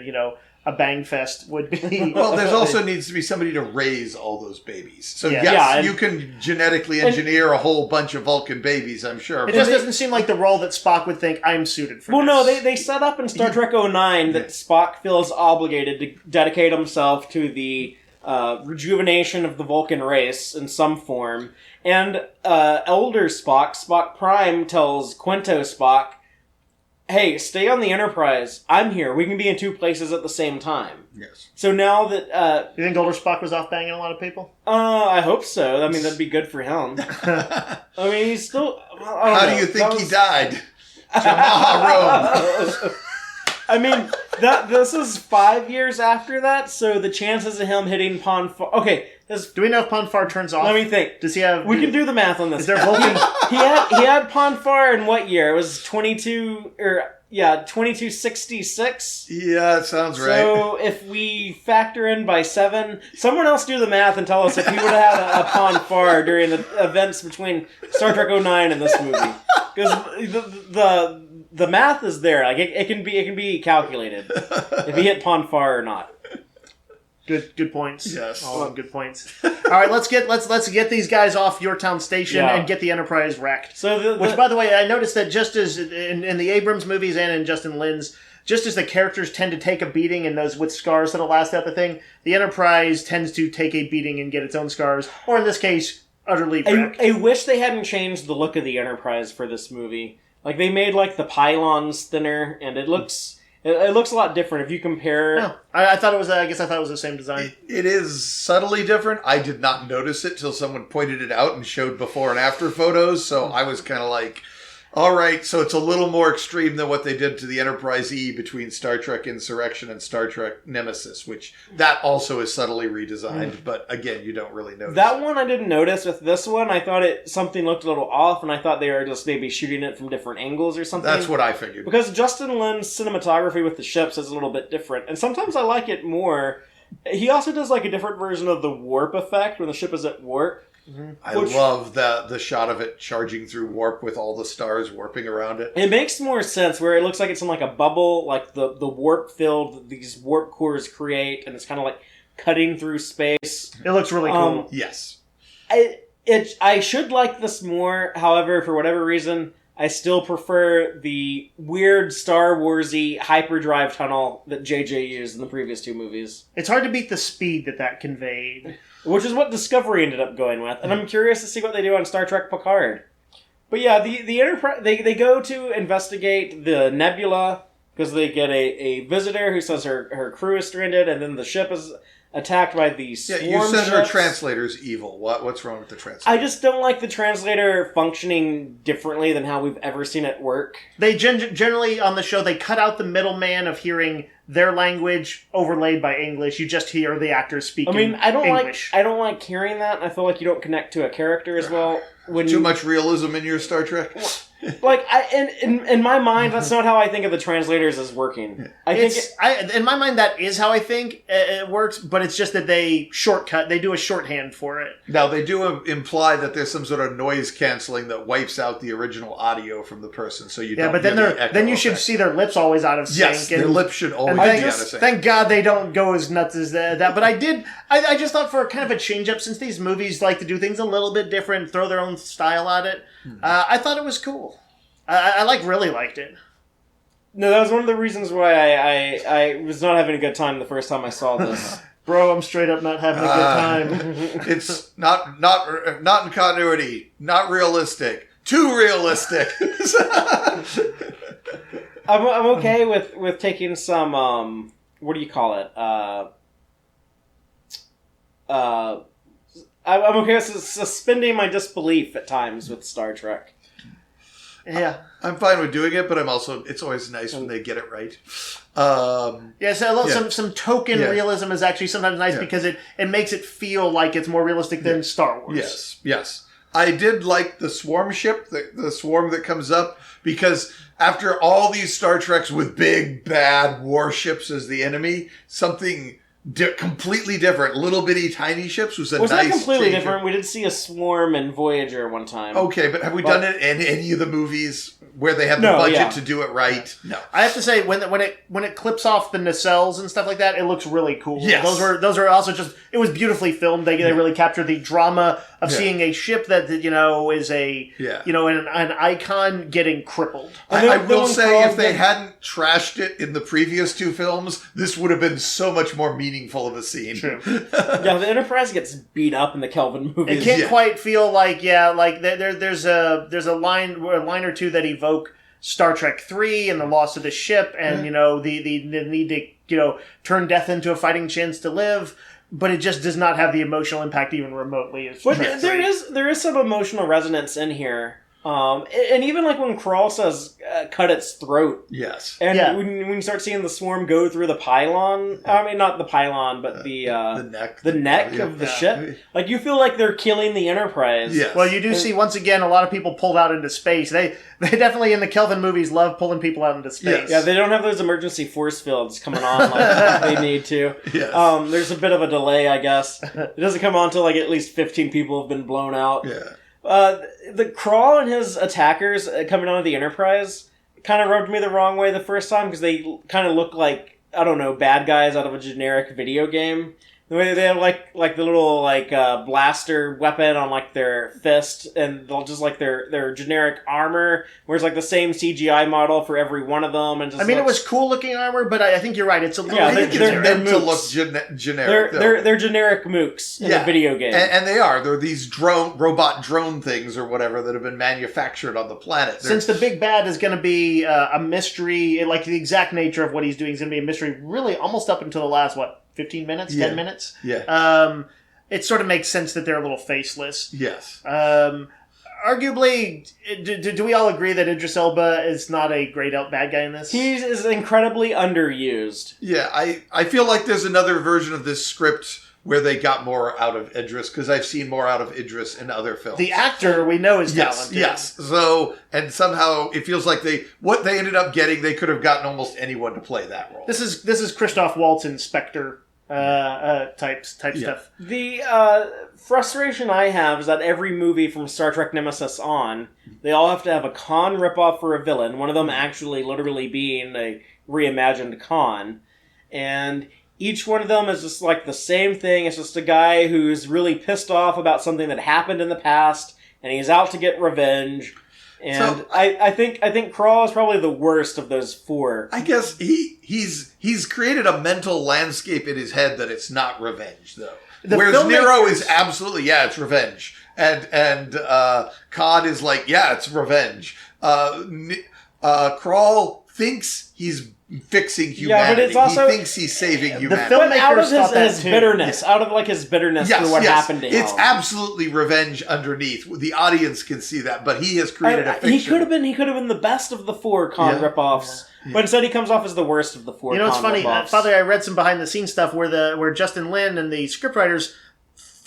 a bang fest would be. Well, there's also needs to be somebody to raise all those babies. So you can genetically engineer a whole bunch of Vulcan babies, I'm sure. It just doesn't seem like the role that Spock would think I'm suited for. Well, no, they set up in Star Trek 09 that Spock feels obligated to dedicate himself to the rejuvenation of the Vulcan race in some form. And elder Spock Prime, tells Quinto Spock, hey, stay on the Enterprise. I'm here. We can be in two places at the same time. Yes. So now that... you think older Spock was off banging a lot of people? I hope so. I mean, that'd be good for him. I mean, he's still... How do you think he died? Jamaha Rome. I mean, this is 5 years after that, so the chances of him hitting Pon Farr... Okay, do we know if Pon Farr turns off? Let me think. Does he have... We can do the math on this. Is there Vulcan... he had Pon Farr in what year? It was 2266? Yeah, that sounds right. So if we factor in by 7... Someone else do the math and tell us if he would have had a Pon Farr during the events between Star Trek 09 and this movie. Because the math is there. Like it can be calculated if he hit Pon Farr or not. Good points. Yes. All good points. All right, let's get these guys off Yorktown Station and get the Enterprise wrecked. So which, by the way, I noticed that just as in the Abrams movies and in Justin Lin's, just as the characters tend to take a beating and those with scars that'll last out the thing, the Enterprise tends to take a beating and get its own scars, or in this case, utterly wrecked. I wish they hadn't changed the look of the Enterprise for this movie. Like they made like the pylons thinner, and it looks a lot different if you compare. No, I thought it was. I guess I thought it was the same design. It is subtly different. I did not notice it till someone pointed it out and showed before and after photos. So I was kind of like, all right, so it's a little more extreme than what they did to the Enterprise E between Star Trek Insurrection and Star Trek Nemesis, which that also is subtly redesigned. But again, you don't really notice. That one I didn't notice. With this one, I thought something looked a little off, and I thought they were just maybe shooting it from different angles or something. That's what I figured. Because Justin Lin's cinematography with the ships is a little bit different, and sometimes I like it more. He also does like a different version of the warp effect when the ship is at warp. Mm-hmm. I love the shot of it charging through warp with all the stars warping around it. It makes more sense where it looks like it's in like a bubble, like the warp field that these warp cores create, and it's kind of like cutting through space. It looks really cool. Yes. I should like this more. However, for whatever reason, I still prefer the weird Star Warsy hyperdrive tunnel that JJ used in the previous two movies. It's hard to beat the speed that conveyed. Which is what Discovery ended up going with. And I'm curious to see what they do on Star Trek Picard. But yeah, the Enterprise, they go to investigate the nebula because they get a visitor who says her crew is stranded, and then the ship is attacked by these swarm you said ships. her translator's evil. What's wrong with the translator? I just don't like the translator functioning differently than how we've ever seen it work. They generally on the show they cut out the middleman of hearing their language overlaid by English. You just hear the actors speaking. I mean, I don't English. like hearing that. I feel like you don't connect to a character as well. Too much realism in your Star Trek? Like, in my mind, that's not how I think of the translators as working. In my mind, that is how I think it works, but it's just that they do a shorthand for it. Now, they do imply that there's some sort of noise canceling that wipes out the original audio from the person, so you don't but then you should see their lips always out of sync. Yes, their lips should always be out of sync. Thank God they don't go as nuts as that. But I just thought for kind of a change-up, since these movies like to do things a little bit different, throw their own style at it, I thought it was cool. I really liked it. No, that was one of the reasons why I was not having a good time the first time I saw this. Bro, I'm straight up not having a good time. It's not in continuity, not realistic, too realistic. I'm okay with taking some what do you call it? I'm okay with suspending my disbelief at times with Star Trek. Yeah, I'm fine with doing it, but it's always nice when they get it right. Some token realism is actually sometimes nice because it makes it feel like it's more realistic than Star Wars. Yes. I did like the swarm ship, the swarm that comes up, because after all these Star Treks with big, bad warships as the enemy, something completely different, little bitty tiny ships was a nice not completely change. different. We did see a swarm in Voyager one time. Okay, but have we done it in any of the movies where they have the budget to do it right? No. I have to say, when it clips off the nacelles and stuff like that, it looks really cool. Yes. Those are also just, it was beautifully filmed. They really captured the drama of seeing a ship that is an icon getting crippled. I will say, if they hadn't trashed it in the previous two films, this would have been so much more meaningful of a scene. True. The Enterprise gets beat up in the Kelvin movies. It can't quite feel like there's a line or two that evoke Star Trek 3 and the loss of the ship and the need to turn death into a fighting chance to live. But it just does not have the emotional impact even remotely. There is some emotional resonance in here. And even like when Krall says cut its throat. Yes. And when you start seeing the swarm go through the pylon, I mean not the pylon, but the neck of the ship, like you feel like they're killing the Enterprise. Yes. Well, you do see once again a lot of people pulled out into space. They definitely in the Kelvin movies love pulling people out into space. Yes. Yeah, they don't have those emergency force fields coming on like they need to. Yes. There's a bit of a delay, I guess. It doesn't come on until like at least 15 people have been blown out. Yeah. The Krall and his attackers coming onto the Enterprise kind of rubbed me the wrong way the first time because they kind of look like, I don't know, bad guys out of a generic video game. The way they have like the little blaster weapon on like their fist, and they'll just like their generic armor, where it's like the same CGI model for every one of them. And just it was cool looking armor, but I think you're right. It's a little. I think it's meant to look generic. They're generic mooks in the video game, and they are. They're these robot drone things or whatever that have been manufactured on the planet. Since the big bad is going to be a mystery, like the exact nature of what he's doing is going to be a mystery, really almost up until the last 15 minutes, 10 minutes. Yeah. It sort of makes sense that they're a little faceless. Yes. Arguably, do we all agree that Idris Elba is not a great bad guy in this? He is incredibly underused. Yeah, I feel like there's another version of this script where they got more out of Idris, because I've seen more out of Idris in other films. The actor we know is talented. Yes. So, and somehow it feels like what they ended up getting, they could have gotten almost anyone to play that role. This is Christoph Waltz in Spectre type stuff. The frustration I have is that every movie from Star Trek Nemesis on, they all have to have a Khan ripoff for a villain, one of them actually literally being a reimagined Khan, and each one of them is just like the same thing. It's just a guy who's really pissed off about something that happened in the past, and he's out to get revenge. And so, I think Krall is probably the worst of those four. I guess he's created a mental landscape in his head that it's not revenge, though. Whereas Nero is absolutely, it's revenge. And Khan is like, it's revenge. Krall thinks he's fixing humanity. But it's also, he thinks he's saving humanity. The filmmakers out of his bitterness, out of his bitterness for what happened to him. It's absolutely revenge underneath. The audience can see that, but he has created a fiction. He could have been the best of the four Khan ripoffs, but instead he comes off as the worst of the four. You know, it's funny, Father. I read some behind the scenes stuff where Justin Lin and the scriptwriters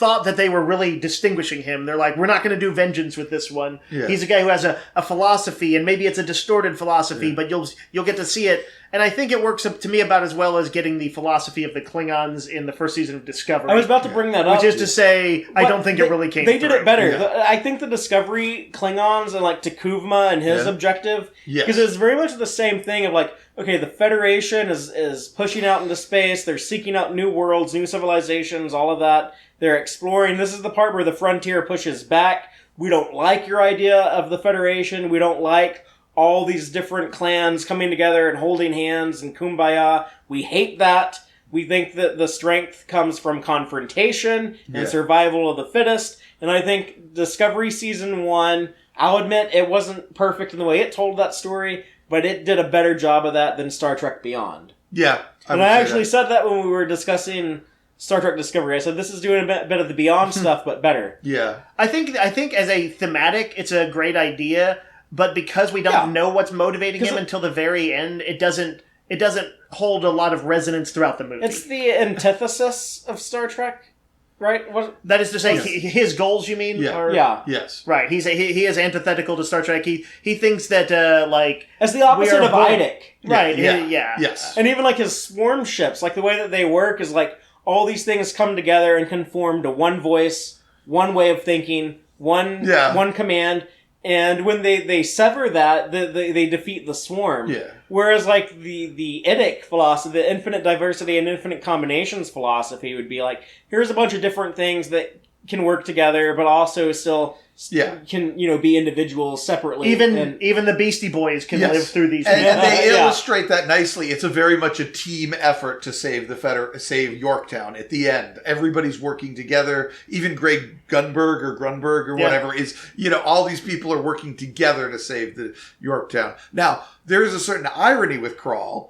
thought that they were really distinguishing him. They're like, we're not going to do vengeance with this one. Yeah. He's a guy who has a philosophy, and maybe it's a distorted philosophy, but you'll get to see it. And I think it works up to me about as well as getting the philosophy of the Klingons in the first season of Discovery. I was about to bring that up. Which is to say, I don't think it really came They did it better. Yeah. I think the Discovery Klingons and like T'Kuvma and his objective, because it's very much the same thing of like, okay, the Federation is pushing out into space, they're seeking out new worlds, new civilizations, all of that. They're exploring. This is the part where the frontier pushes back. We don't like your idea of the Federation. We don't like all these different clans coming together and holding hands and kumbaya. We hate that. We think that the strength comes from confrontation and survival of the fittest. And I think Discovery Season 1, I'll admit it wasn't perfect in the way it told that story, but it did a better job of that than Star Trek Beyond. Yeah. And I actually said that when we were discussing Star Trek Discovery. I said, this is doing a bit of the Beyond stuff, but better. Yeah. I think as a thematic, it's a great idea, but because we don't know what's motivating him until the very end, it doesn't hold a lot of resonance throughout the movie. It's the antithesis of Star Trek, right? That is to say, his goals, you mean? Yeah. Yes. Right. He is antithetical to Star Trek. He thinks that, as the opposite of Idic. Right. Yeah. Yes. And even like his swarm ships, like the way that they work is like all these things come together and conform to one voice, one way of thinking, one command. And when they sever that, they defeat the swarm. Yeah. Whereas, like, the Idic philosophy, the infinite diversity and infinite combinations philosophy would be like, here's a bunch of different things that can work together, but also still can, be individuals separately. Even the Beastie Boys can live through these things. And they illustrate that nicely. It's a very much a team effort to save save Yorktown at the end. Everybody's working together. Even Greg Grunberg or whatever is, all these people are working together to save the Yorktown. Now, there is a certain irony with Krall.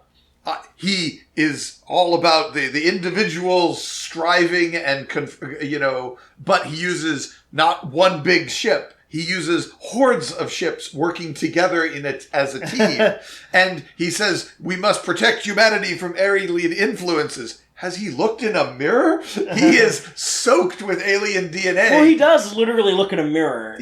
He is all about the individual striving and, but he uses not one big ship. He uses hordes of ships working together as a team. And he says, we must protect humanity from alien influences. Has he looked in a mirror? He is soaked with alien DNA. Well, he does literally look in a mirror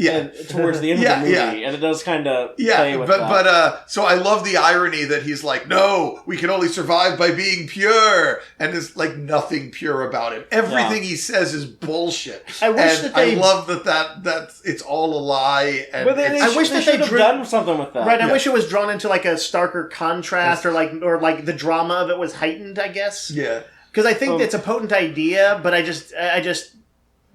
towards the end of the movie, and it does kind of play with that. But so I love the irony that he's like, no, we can only survive by being pure, and there's like nothing pure about him. Everything he says is bullshit. I love that it's all a lie. And but I wish they should have done something with that. Right, I wish it was drawn into like a starker contrast, or like the drama of it was heightened, I guess. Yeah. Because I think it's a potent idea, but I just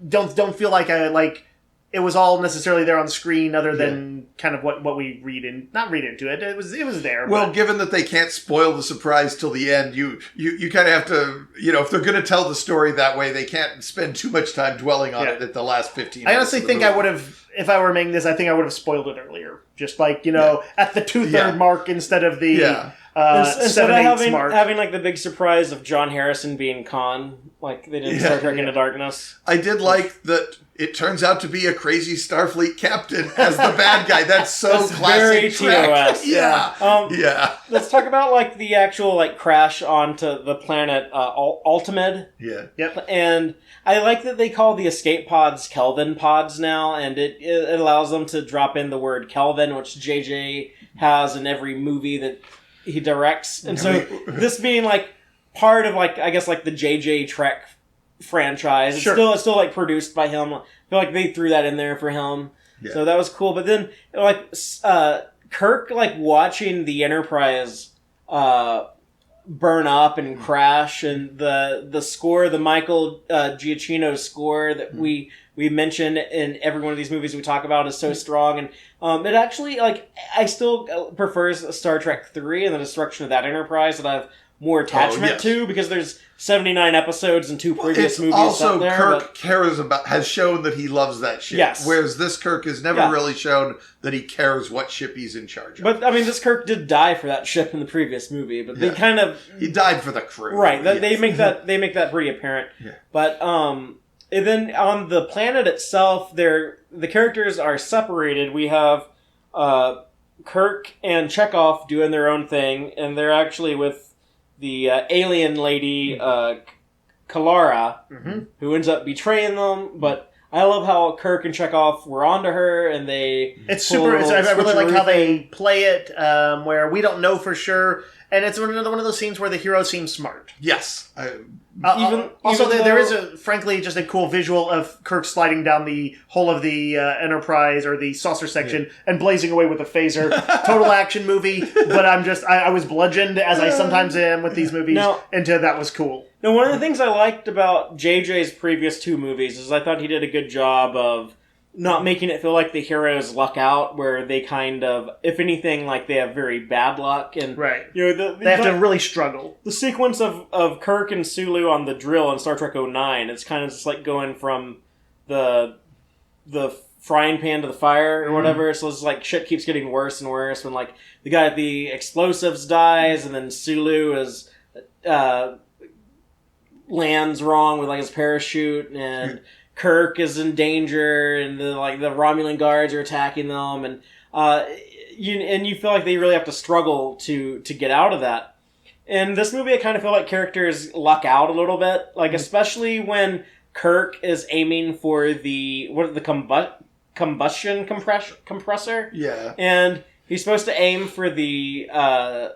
don't feel like it was all necessarily there on screen, other than kind of what we not read into it. It was there. Well, given that they can't spoil the surprise till the end, you kind of have to, if they're going to tell the story that way, they can't spend too much time dwelling on it at the last 15 minutes. I honestly think I would have, if I were making this, I think I would have spoiled it earlier. Just like, at the 2/3 mark instead of the... Instead of having like the big surprise of John Harrison being Khan, like they did in Star Trek Into Darkness. I did like that it turns out to be a crazy Starfleet captain as the bad guy. That's so classic Trek. TOS. Yeah. Let's talk about like the actual like crash onto the planet Ultimate. Yeah. Yep. And I like that they call the escape pods Kelvin pods now, and it allows them to drop in the word Kelvin, which JJ has in every movie that he directs. And so this being like part of like, I guess like the JJ Trek franchise, it's still like produced by him. I feel like they threw that in there for him. Yeah. So that was cool. But then like Kirk like watching the Enterprise burn up and crash, and the score, the Michael Giacchino score that we mention in every one of these movies we talk about is so strong, and it actually, like, I still prefers Star Trek 3 and the destruction of that Enterprise that I have more attachment to, because there's 79 episodes and 2 previous movies also there. Kirk has shown that he loves that ship. Yes. Whereas this Kirk has never really shown that he cares what ship he's in charge of. But, I mean, this Kirk did die for that ship in the previous movie, but they kind of... He died for the crew. Right, they make that pretty apparent. Yeah. But, and then on the planet itself, the characters are separated. We have Kirk and Chekhov doing their own thing, and they're actually with the alien lady, Kalara, Mm-hmm. who ends up betraying them, but I love how Kirk and Chekhov were onto her, and they... It's super... I really like how they play it, where we don't know for sure, and it's another one of those scenes where the hero seems smart. Yes. Also, there is, frankly, just a cool visual of Kirk sliding down the hull of the Enterprise, or the saucer section, and blazing away with a phaser. Total action movie, but I was bludgeoned, as I sometimes am with these movies, into that was cool. Now, one of the things I liked about JJ's previous 2 movies is I thought he did a good job of not making it feel like the heroes luck out, where they kind of, if anything, like they have very bad luck, and right. They have to really struggle. The sequence of Kirk and Sulu on the drill in Star Trek 09, it's kind of just like going from the frying pan to the fire or whatever. So it's like shit keeps getting worse and worse when like the guy at the explosives dies, and then Sulu is lands wrong with like his parachute, and Kirk is in danger, and the Romulan guards are attacking them, and you feel like they really have to struggle to get out of that. In this movie, I kind of feel like characters luck out a little bit, like especially when Kirk is aiming for the combustion compressor. Yeah, and he's supposed to aim for the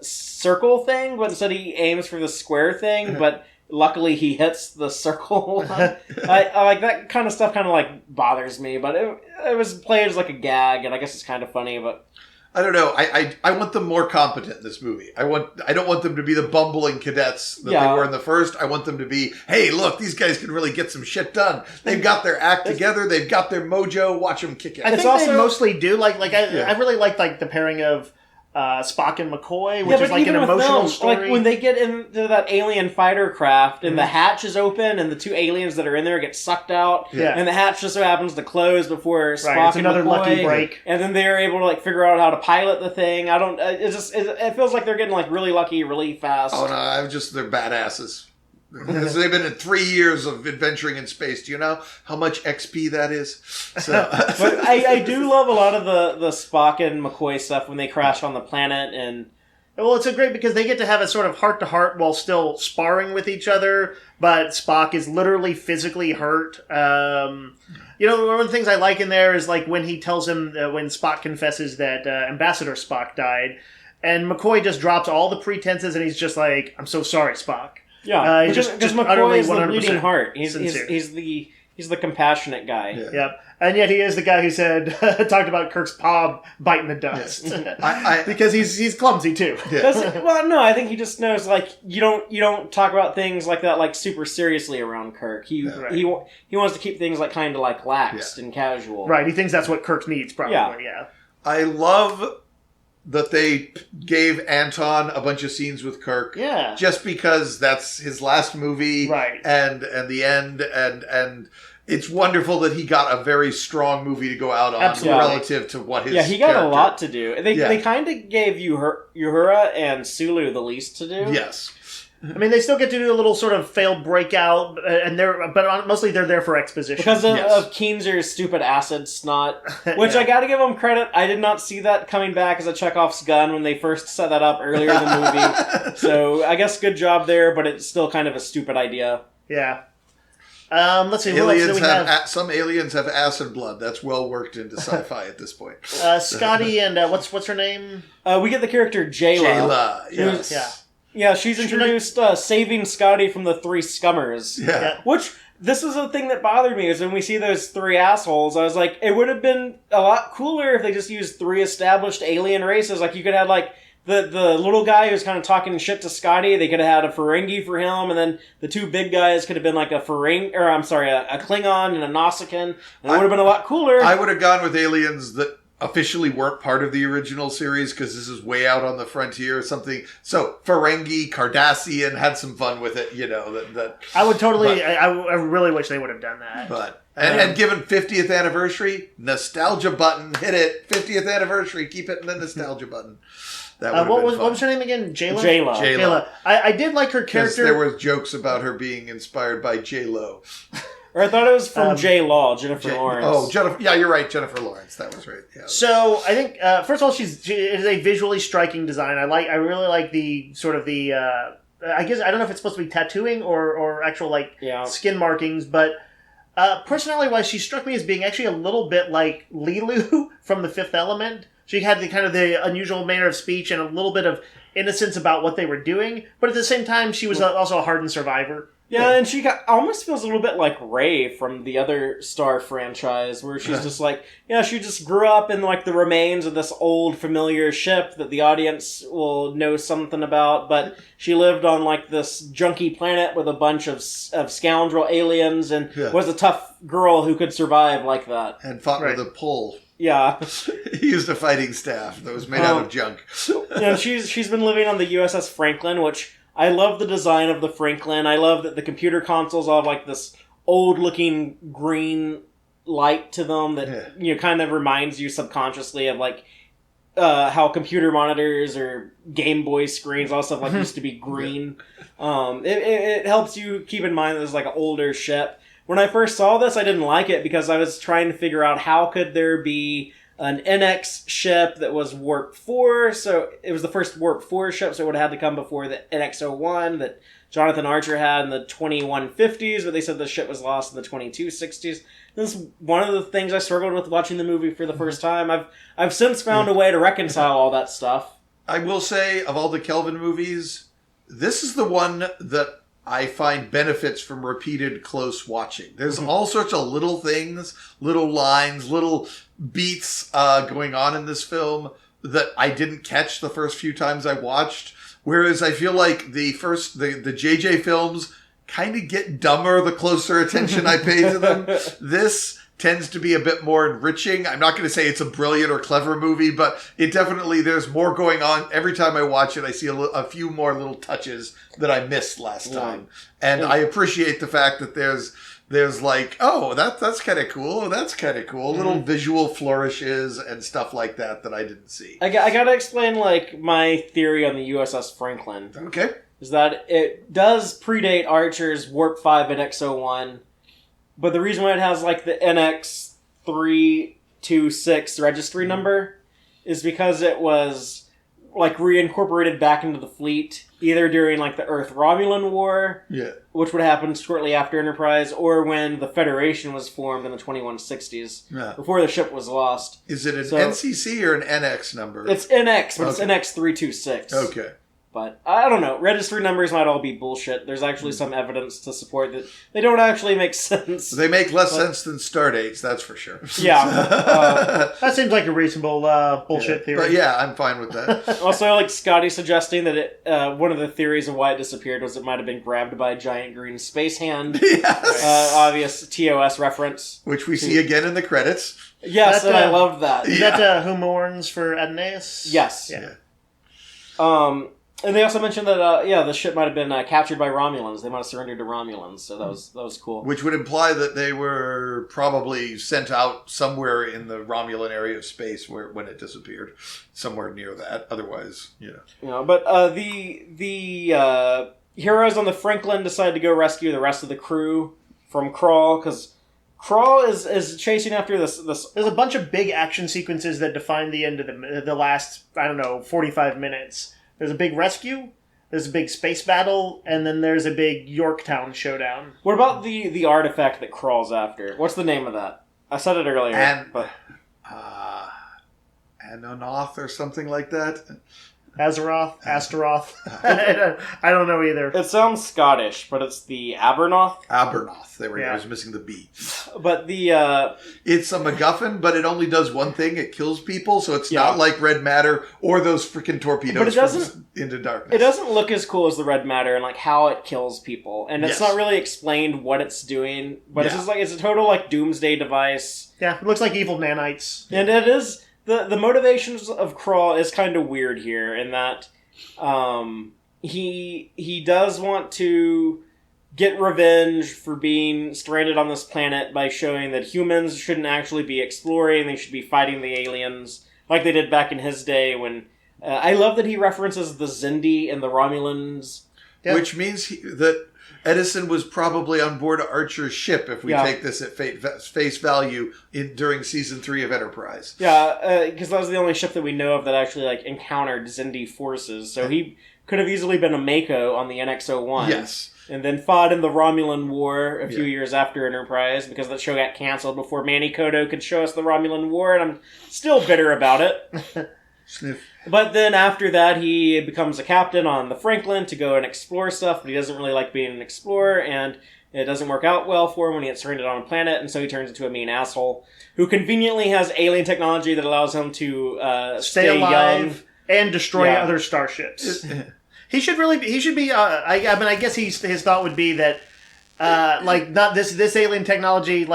circle thing, but instead he aims for the square thing, but luckily he hits the circle one. I like that kind of stuff. Kind of like bothers me, but it was played as like a gag, and I guess it's kind of funny. But I don't know. I want them more competent in this movie. I don't want them to be the bumbling cadets that they were in the first. I want them to be, hey, look, these guys can really get some shit done. They've got their act together. They've got their mojo. Watch them kick it. I think they mostly do. I really like the pairing of Spock and McCoy, which is like an emotional story. Like when they get into that alien fighter craft and the hatch is open and the 2 aliens that are in there get sucked out, and the hatch just so happens to close before Spock and another McCoy, lucky break. And then they're able to like figure out how to pilot the thing. I don't. It feels like they're getting like really lucky, really fast. Oh no, they're badasses. Because they've been in 3 years of adventuring in space. Do you know how much XP that is? So. But I do love a lot of the Spock and McCoy stuff when they crash on the planet. And well, it's great because they get to have a sort of heart-to-heart while still sparring with each other, but Spock is literally physically hurt. One of the things I like in there is like when he tells him, when Spock confesses that Ambassador Spock died, and McCoy just drops all the pretenses and he's just like, I'm so sorry, Spock. Yeah, because McCoy is the bleeding heart. He's the compassionate guy. Yeah. Yep. And yet he is the guy who talked about Kirk's paw biting the dust. Yes. Because he's clumsy too. Yeah. Well, no, I think he just knows like you don't talk about things like that like super seriously around Kirk. He wants to keep things like kind of like lax and casual. Right. He thinks that's what Kirk needs. Probably. Yeah. I love that they gave Anton a bunch of scenes with Kirk. Yeah. Just because that's his last movie. Right. And the end. And it's wonderful that he got a very strong movie to go out on relative to what his he got a lot to do. They kind of gave Uhura and Sulu the least to do. Yes. I mean, they still get to do a little sort of failed breakout, but mostly they're there for exposition. Because of Keenser's stupid acid snot, which I gotta give them credit. I did not see that coming back as a Chekhov's gun when they first set that up earlier in the movie. So I guess good job there, but it's still kind of a stupid idea. Yeah. Let's see. What else do we have? Some aliens have acid blood. That's well worked into sci-fi at this point. Scotty and what's her name? We get the character Jayla. Yes. Yeah, she's introduced saving Scotty from the 3 scummers. Yeah. Which, this is the thing that bothered me, is when we see those 3 assholes, I was like, it would have been a lot cooler if they just used 3 established alien races. Like, you could have, like, the little guy who's kind of talking shit to Scotty, they could have had a Ferengi for him, and then the 2 big guys could have been like a Klingon and a Nausicaan, and it would have been a lot cooler. I would have gone with aliens that officially weren't part of the original series because this is way out on the frontier or something. So Ferengi, Cardassian, had some fun with it, That I would totally. I really wish they would have done that. But and given 50th anniversary, nostalgia button, hit it. 50th anniversary, keep it in the nostalgia button. That what was her name again? Jayla. Jayla. I did like her character. There were jokes about her being inspired by J-Lo. Or I thought it was from J. Law, Jennifer Lawrence. Oh, Jennifer. Yeah, you're right, Jennifer Lawrence. That was right. Yeah. So I think first of all, she is a visually striking design. I really like the sort of the I guess I don't know if it's supposed to be tattooing or actual like Yeah. skin markings, but personality-wise, she struck me as being actually a little bit like Lilu from The Fifth Element. She had the kind of the unusual manner of speech and a little bit of innocence about what they were doing, but at the same time, she was also a hardened survivor. Yeah, and she almost feels a little bit like Rey from the other Star franchise, where she's just like, she just grew up in like the remains of this old familiar ship that the audience will know something about, but she lived on like this junky planet with a bunch of scoundrel aliens and was a tough girl who could survive like that. And fought with a pole. Yeah. He used a fighting staff that was made out of junk. She's been living on the USS Franklin, which I love the design of the Franklin. I love that the computer consoles all have like this old-looking green light to them that kind of reminds you subconsciously of like how computer monitors or Game Boy screens, all stuff like used to be green. It helps you keep in mind that it's like an older ship. When I first saw this, I didn't like it because I was trying to figure out how could there be an NX ship that was Warp 4, so it was the first Warp 4 ship, so it would have had to come before the NX-01 that Jonathan Archer had in the 2150s, but they said the ship was lost in the 2260s. This is one of the things I struggled with watching the movie for the first time. I've since found a way to reconcile all that stuff. I will say, of all the Kelvin movies, this is the one that I find benefits from repeated close watching. There's all sorts of little things, little lines, little beats going on in this film that I didn't catch the first few times I watched. Whereas I feel like the JJ films kind of get dumber the closer attention I pay to them. This tends to be a bit more enriching. I'm not going to say it's a brilliant or clever movie, but it definitely, there's more going on. Every time I watch it, I see a few more little touches that I missed last time. And I appreciate the fact that there's like, oh, that's kind of cool. That's kind of cool. Little visual flourishes and stuff like that I didn't see. I got to explain like my theory on the USS Franklin. Okay. Is that it does predate Archer's Warp 5 at X-01, but the reason why it has like the NX326 registry number is because it was like reincorporated back into the fleet either during like the Earth-Romulan War, which would happen shortly after Enterprise, or when the Federation was formed in the 2160s, before the ship was lost. Is it an NCC or an NX number? It's NX, but it's NX326. Okay. But I don't know. Registry numbers might all be bullshit. There's actually some evidence to support that they don't actually make sense. They make less sense than star dates, that's for sure. Yeah. That seems like a reasonable bullshit theory. But yeah, I'm fine with that. Also, like Scotty suggesting that one of the theories of why it disappeared was it might have been grabbed by a giant green space hand. Yes. Obvious TOS reference. Which we see again in the credits. Yes, and I loved that. Is that who mourns for Adonais? Yes. Yeah. And they also mentioned that, the ship might have been captured by Romulans. They might have surrendered to Romulans, so that was cool. Which would imply that they were probably sent out somewhere in the Romulan area of space when it disappeared, somewhere near that. Otherwise, But the heroes on the Franklin decide to go rescue the rest of the crew from Krall, because Krall is chasing after this. There's a bunch of big action sequences that define the end of the last 45 minutes. There's a big rescue, there's a big space battle, and then there's a big Yorktown showdown. What about the artifact that Krall's after? What's the name of that? I said it earlier. Anonoth or something like that. Astaroth. I don't know either. It sounds Scottish, but it's the Abernoth. Abernoth. I was missing the B. But the it's a MacGuffin, but it only does one thing. It kills people, so it's not like red matter or those freaking torpedoes. But it doesn't Into Darkness. It doesn't look as cool as the red matter and like how it kills people, and it's not really explained what it's doing. But it's just like it's a total like doomsday device. Yeah, it looks like evil nanites, and it is. The motivations of Krall is kind of weird here in that he does want to get revenge for being stranded on this planet by showing that humans shouldn't actually be exploring, they should be fighting the aliens like they did back in his day when... I love that he references the Xindi and the Romulans. Yeah. Which means that Edison was probably on board Archer's ship, if we take this at face value, during season 3 of Enterprise. Yeah, because that was the only ship that we know of that actually like encountered Xindi forces. So he could have easily been a Mako on the NX-01. Yes. And then fought in the Romulan War a few years after Enterprise because that show got canceled before Manny Kodo could show us the Romulan War, and I'm still bitter about it. Sniff. But then after that, he becomes a captain on the Franklin to go and explore stuff, but he doesn't really like being an explorer, and it doesn't work out well for him when he gets stranded on a planet, and so he turns into a mean asshole who conviently has alien technology that allows him to stay alive young and destroy other starships. He should be. I guess his thought would be that, not this alien technology,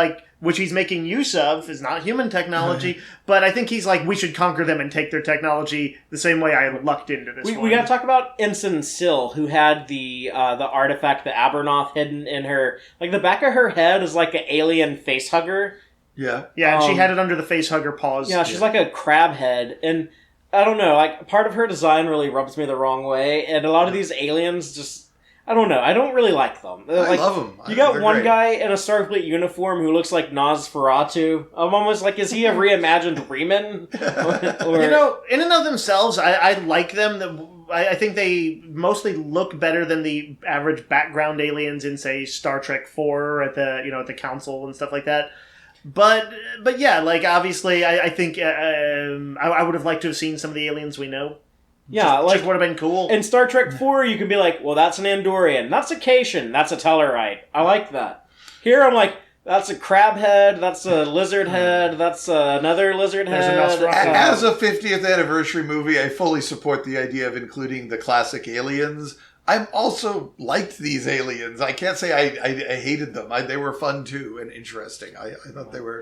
which he's making use of, is not human technology. But I think he's like, we should conquer them and take their technology the same way I lucked into this. We got to talk about Ensign Syl, who had the artifact, the Abernoth, hidden in her. Like the back of her head is like an alien face hugger. Yeah, yeah, and she had it under the face hugger paws. Yeah, she's like a crab head, and I don't know, like, part of her design really rubs me the wrong way, and a lot of these aliens just, I don't know, I don't really like them. I love them. You got one guy in a Starfleet uniform who looks like Nosferatu. I'm almost like, is he a reimagined Reman? Or, in and of themselves, I like them. I think they mostly look better than the average background aliens in, say, Star Trek 4 at the council and stuff like that. But yeah, obviously, I think I would have liked to have seen some of the aliens we know. Yeah, just would have been cool. In Star Trek 4, you could be like, well, that's an Andorian. That's a Cation. That's a Tellarite. I like that. Here, I'm like, that's a crab head. That's a lizard head. That's another lizard head. As a 50th anniversary movie, I fully support the idea of including the classic aliens. I also liked these aliens. I can't say I hated them. They were fun too and interesting. I thought they were.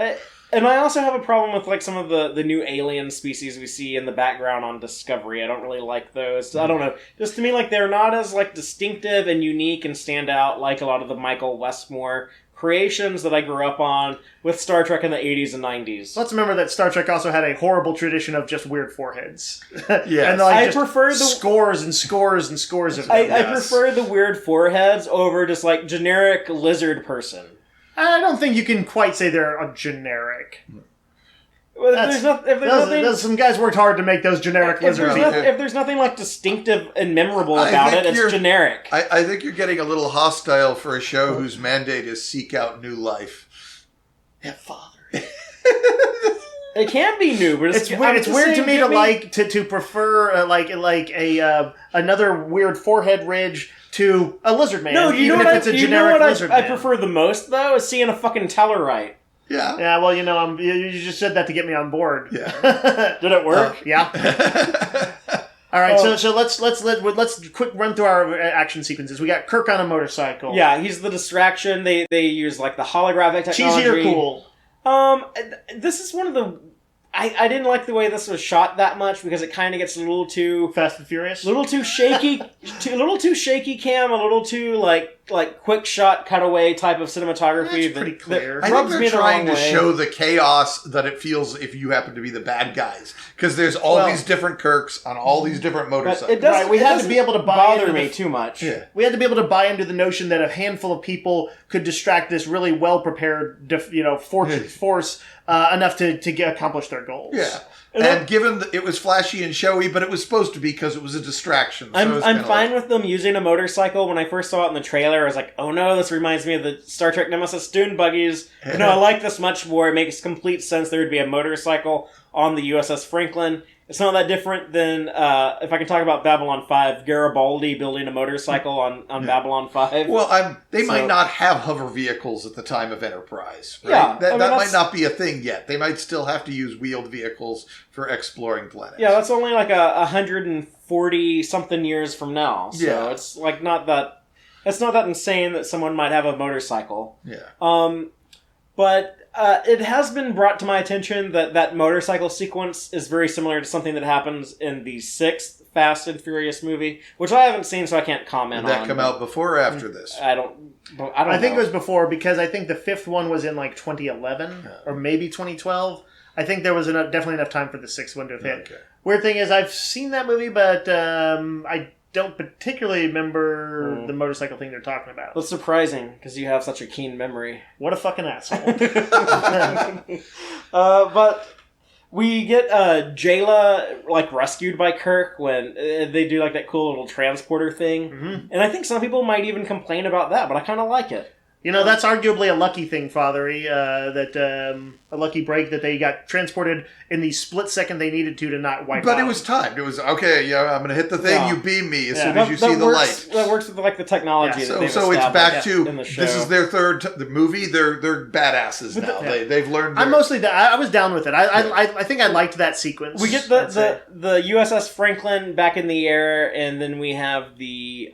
And I also have a problem with some of the new alien species we see in the background on Discovery. I don't really like those. I don't know. Just to me, they're not as distinctive and unique and stand out like a lot of the Michael Westmore creations that I grew up on with Star Trek in the 80s and 90s. Let's remember that Star Trek also had a horrible tradition of just weird foreheads. Yeah, and I prefer the scores and scores and scores of them. I prefer the weird foreheads over just generic lizard person. I don't think you can quite say they're a generic. Well, some guys worked hard to make those generic lizards. If there's nothing distinctive and memorable about it, it's generic. I think you're getting a little hostile for a show whose mandate is seek out new life. Yeah, father. It can be new, but it's weird to me to prefer another weird forehead ridge to a lizard man. No, even if it's a generic lizard man. I prefer the most though is seeing a fucking Tellarite. Yeah. Yeah. Well, you just said that to get me on board. Yeah. Did it work? Yeah. All right. So let's quick run through our action sequences. We got Kirk on a motorcycle. Yeah, he's the distraction. They use the holographic technology. Cheesy or cool? This is one of the. I didn't like the way this was shot that much because it kind of gets a little too Fast and Furious, a little too shaky, a little too shaky cam, a little too like quick shot cutaway type of cinematography. That's pretty clear. I think they're trying to show the chaos that it feels if you happen to be the bad guys because there's all these different Kirks on all these different motorcycles. It doesn't. We had to be able to bother me too much. Yeah. We had to be able to buy into the notion that a handful of people could distract this really well prepared, force enough to accomplish their goals. Yeah. And given that it was flashy and showy, but it was supposed to be because it was a distraction. So I'm fine with them using a motorcycle. When I first saw it in the trailer, I was like, oh no, this reminds me of the Star Trek Nemesis Dune buggies. No, I like this much more. It makes complete sense there would be a motorcycle on the USS Franklin. It's not that different than, if I can talk about Babylon 5, Garibaldi building a motorcycle on Babylon 5. Well, they might not have hover vehicles at the time of Enterprise. Right? Yeah. That might not be a thing yet. They might still have to use wheeled vehicles for exploring planets. Yeah, that's only 140-something years from now. So it's not that... It's not that insane that someone might have a motorcycle. Yeah. But it has been brought to my attention that motorcycle sequence is very similar to something that happens in the 6th Fast and Furious movie, which I haven't seen, so I can't comment on. Did that come out before or after this? I don't know. I think it was before, because I think the 5th one was in 2011 or maybe 2012. I think there was definitely enough time for the 6th one to have hit. Okay. Weird thing is, I've seen that movie, but I don't particularly remember the motorcycle thing they're talking about. That's surprising, because you have such a keen memory. What a fucking asshole. But We get Jayla like rescued by Kirk when they do like that cool little transporter thing, and I think some people might even complain about that, but I kind of like it. You know, that's arguably a lucky thing, Fathery, a lucky break that they got transported in the split second they needed to not wipe out. But it was timed. It was, okay, yeah, I'm going to hit the thing, you beam me as soon as you see the light. That works with like the technology that they've so it's back to, in the show. This is their third the movie, they're badasses now. They've learned I'm mostly, I was down with it. I think I liked that sequence. We get the USS Franklin back in the air, and then we have the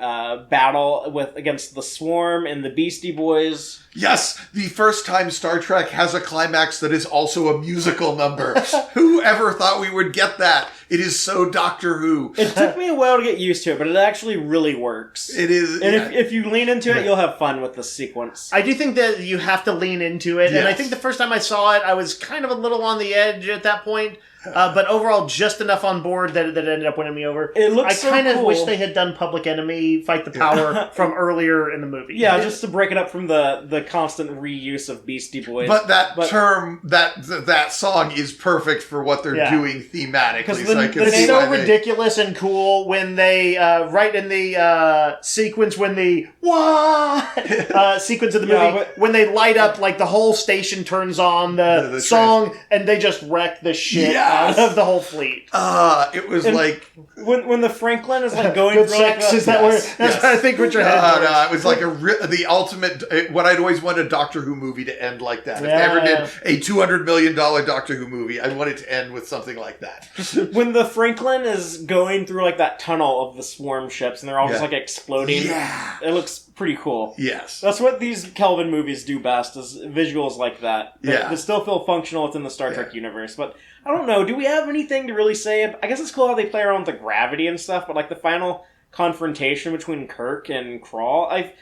battle against the Swarm and the Beastie Boys. Yes, the first time Star Trek has a climax that is also a musical number. Who ever thought we would get that? It is so Doctor Who. It took me a while to get used to it, but it actually really works. It is. And if you lean into it, you'll have fun with the sequence. I do think that you have to lean into it, and I think the first time I saw it, I was kind of a little on the edge at that point. But overall, just enough on board that it ended up winning me over. It looks I kind of cool. wish they had done Public Enemy, Fight the Power from earlier in the movie. Yeah, just to break it up from the constant reuse of Beastie Boys. But term, that song is perfect for what they're doing thematically. It's so ridiculous and cool when they, right in the sequence, when the sequence of the movie, when they light up, like the whole station turns on the song, and they just wreck the shit out of the whole fleet. It was like when the Franklin is like going good through sex. like Is that where? That's I think what you're heading. No, it was like the ultimate. What I'd always wanted a Doctor Who movie to end like that. If they ever did a $200 million Doctor Who movie, I wanted to end with something like that. When the Franklin is going through like that tunnel of the swarm ships, and they're all just like exploding. Yeah, it looks pretty cool. Yes, that's what these Kelvin movies do best, is visuals like that. They still feel functional within the Star Trek universe, but I don't know. Do we have anything to really say? I guess it's cool how they play around with the gravity and stuff, but like the final confrontation between Kirk and Krall, I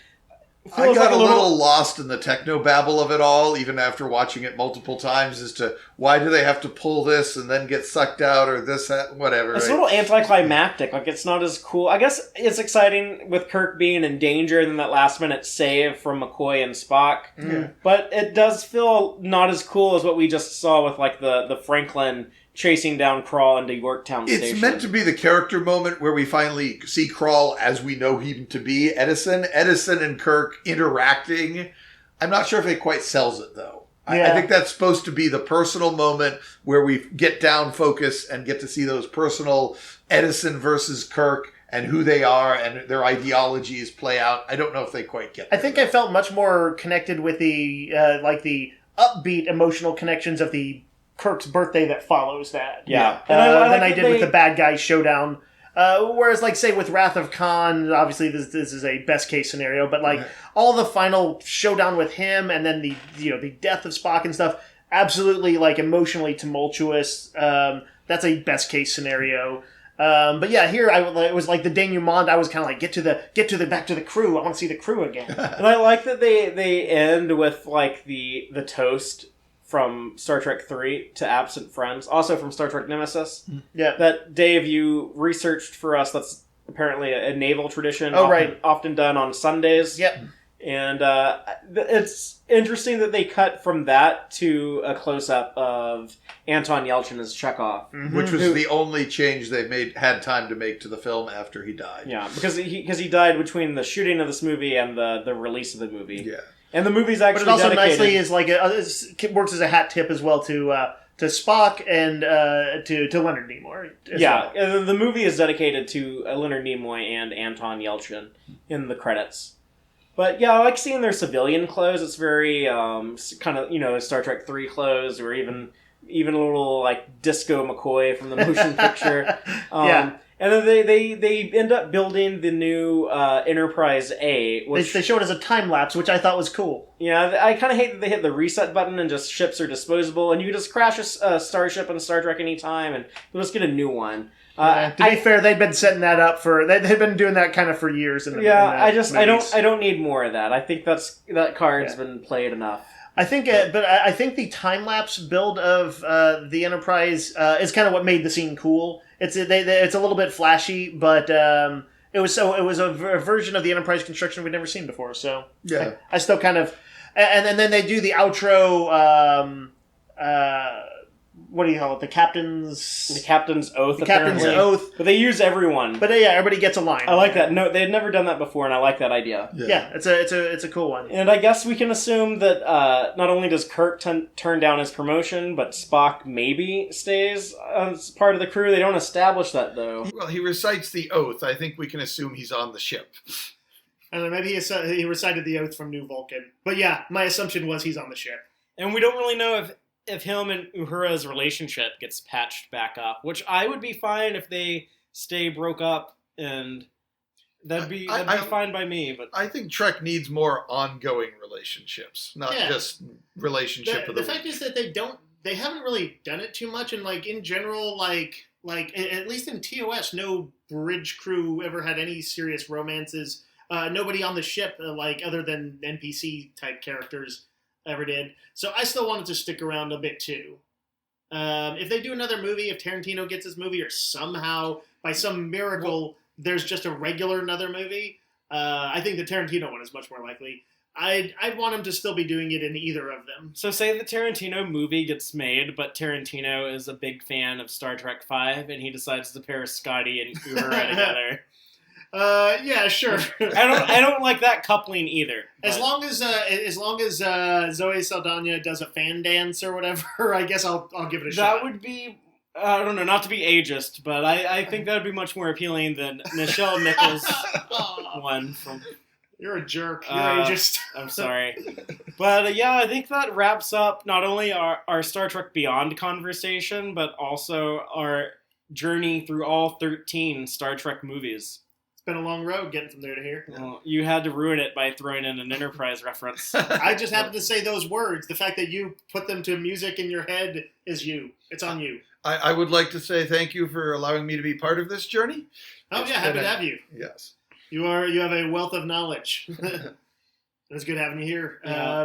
got a little lost in the technobabble of it all, even after watching it multiple times, as to why do they have to pull this and then get sucked out, or this, whatever. It's a little anticlimactic. Like, it's not as cool. I guess it's exciting with Kirk being in danger and then that last-minute save from McCoy and Spock. Yeah. But it does feel not as cool as what we just saw with, like, the Franklin chasing down Krall into Yorktown Station. It's meant to be the character moment where we finally see Krall as we know him to be. Edison and Kirk interacting. I'm not sure if it quite sells it, though. I think that's supposed to be the personal moment where we get down focus and get to see those personal Edison versus Kirk and who they are and their ideologies play out. I don't know if they quite get there. I think I felt much more connected with the the upbeat emotional connections of the Kirk's birthday that follows that. Yeah. Than I did with the bad guy showdown. Whereas, like, say, with Wrath of Khan, obviously this is a best case scenario, but like all the final showdown with him and then the death of Spock and stuff, absolutely like emotionally tumultuous. That's a best case scenario. But yeah, here it was like the denouement. I was kind of like, get to the back to the crew. I want to see the crew again. And I like that they end with like the toast from Star Trek 3 to absent friends, also from Star Trek Nemesis. Yeah, that Dave, you researched for us. That's apparently a naval tradition. Often done on Sundays. Yep. And it's interesting that they cut from that to a close-up of Anton Yelchin as Chekhov. Mm-hmm. Which was the only change they had time to make to the film after he died. Yeah, because he died between the shooting of this movie and the release of the movie. Yeah. And the movie's actually dedicated. But it also dedicated. nicely is like it works as a hat tip as well to Spock and to Leonard Nimoy. Yeah, and the movie is dedicated to Leonard Nimoy and Anton Yelchin in the credits. But yeah, I like seeing their civilian clothes. It's very kind of Star Trek 3 clothes, or even a little like Disco McCoy from the motion picture. Yeah. And then they end up building the new Enterprise A. Which, they showed as a time lapse, which I thought was cool. Yeah, I kind of hate that they hit the reset button and just ships are disposable, and you can just crash a starship in Star Trek anytime, and you'll just get a new one. To be fair, they've been setting that up they've been doing that kind of for years. I don't need more of that. I think that card's been played enough. I think, but I think the time lapse build of the Enterprise is kind of what made the scene cool. It's a little bit flashy, but it was a version of the Enterprise construction we'd never seen before. So yeah, I still kind of, and then they do the outro. what do you call it? The captain's oath. The captain's apparently. oath. But they use everyone. But yeah, everybody gets a line. I like that. No, they had never done that before, and I like that idea. Yeah, it's a cool one. And I guess we can assume that not only does Kirk turn down his promotion, but Spock maybe stays as part of the crew. They don't establish that, though. Well, he recites the oath. I think we can assume he's on the ship. I don't know, maybe he recited the oath from New Vulcan. But yeah, my assumption was he's on the ship. And we don't really know if him and Uhura's relationship gets patched back up, which I would be fine if they stay broke up, and that'd be fine by me. But I think Trek needs more ongoing relationships, not just relationship of the fact is that they haven't really done it too much, and like in general, like at least in TOS, no bridge crew ever had any serious romances. Nobody on the ship, like other than NPC type characters, ever did. So I still wanted to stick around a bit too. If they do another movie, if Tarantino gets his movie, or somehow by some miracle there's just a regular another movie, I think the Tarantino one is much more likely. I'd want him to still be doing it in either of them. So say the Tarantino movie gets made, but Tarantino is a big fan of Star Trek V, and he decides to pair Scotty and Uhura together. Yeah, sure. I don't like that coupling either. As long as Zoe Saldana does a fan dance or whatever, I guess I'll give it a shot. That would be, I don't know, not to be ageist, but I think that would be much more appealing than Nichelle Nichols' one from. You're a jerk. You're ageist. I'm sorry. But yeah, I think that wraps up not only our Star Trek Beyond conversation, but also our journey through all 13 Star Trek movies. Been a long road getting from there to here. Well, you had to ruin it by throwing in an Enterprise reference. I just happened to say those words. The fact that you put them to music in your head is you. It's on you. I would like to say thank you for allowing me to be part of this journey. Oh, yeah, happy to have you. Yes. You have a wealth of knowledge. It's good having you here,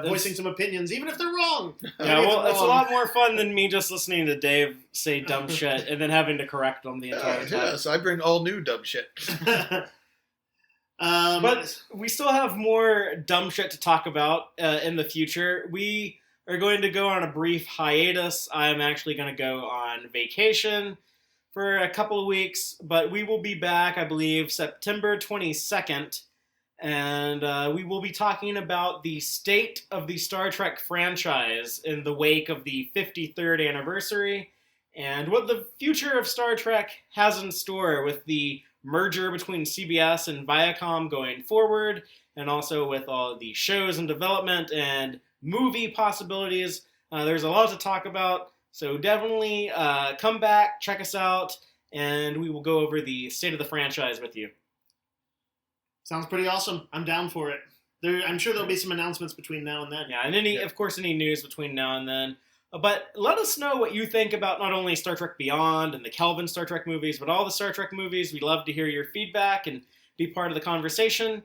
voicing some opinions, even if they're wrong. Yeah, well, it's a lot more fun than me just listening to Dave say dumb shit and then having to correct them the entire time. Yes, I bring all new dumb shit. But we still have more dumb shit to talk about in the future. We are going to go on a brief hiatus. I'm actually going to go on vacation for a couple of weeks, but we will be back, I believe, September 22nd. And we will be talking about the state of the Star Trek franchise in the wake of the 53rd anniversary and what the future of Star Trek has in store with the merger between CBS and Viacom going forward, and also with all the shows in development and movie possibilities. There's a lot to talk about, so definitely come back, check us out, and we will go over the state of the franchise with you. Sounds pretty awesome. I'm down for it. I'm sure there'll be some announcements between now and then. Yeah, and of course, any news between now and then. But let us know what you think about not only Star Trek Beyond and the Kelvin Star Trek movies, but all the Star Trek movies. We'd love to hear your feedback and be part of the conversation.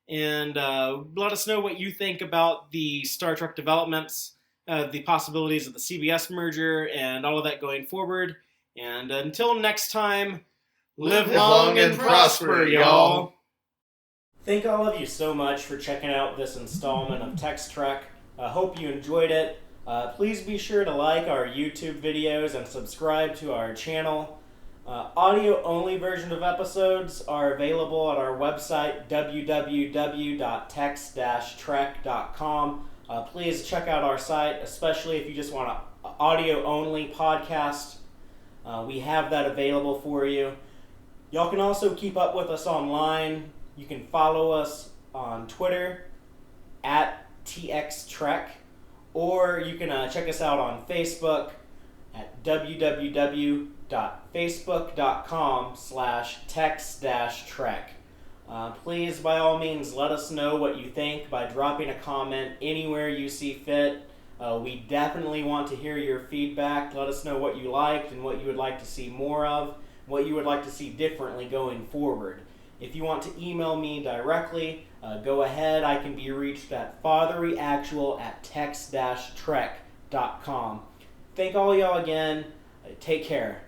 And let us know what you think about the Star Trek developments, the possibilities of the CBS merger, and all of that going forward. And until next time, live long and prosper, y'all. Thank all of you so much for checking out this installment of Tex-Trek. I hope you enjoyed it. Please be sure to like our YouTube videos and subscribe to our channel. Audio-only version of episodes are available at our website, www.tex-trek.com. Please check out our site, especially if you just want an audio-only podcast. We have that available for you. Y'all can also keep up with us online. You can follow us on Twitter at TXTrek, or you can check us out on Facebook at www.facebook.com/tex-trek. Please, by all means, let us know what you think by dropping a comment anywhere you see fit. We definitely want to hear your feedback. Let us know what you liked and what you would like to see more of, what you would like to see differently going forward. If you want to email me directly, go ahead. I can be reached at fatherlyactual@tex-trek.com. Thank all y'all again. Take care.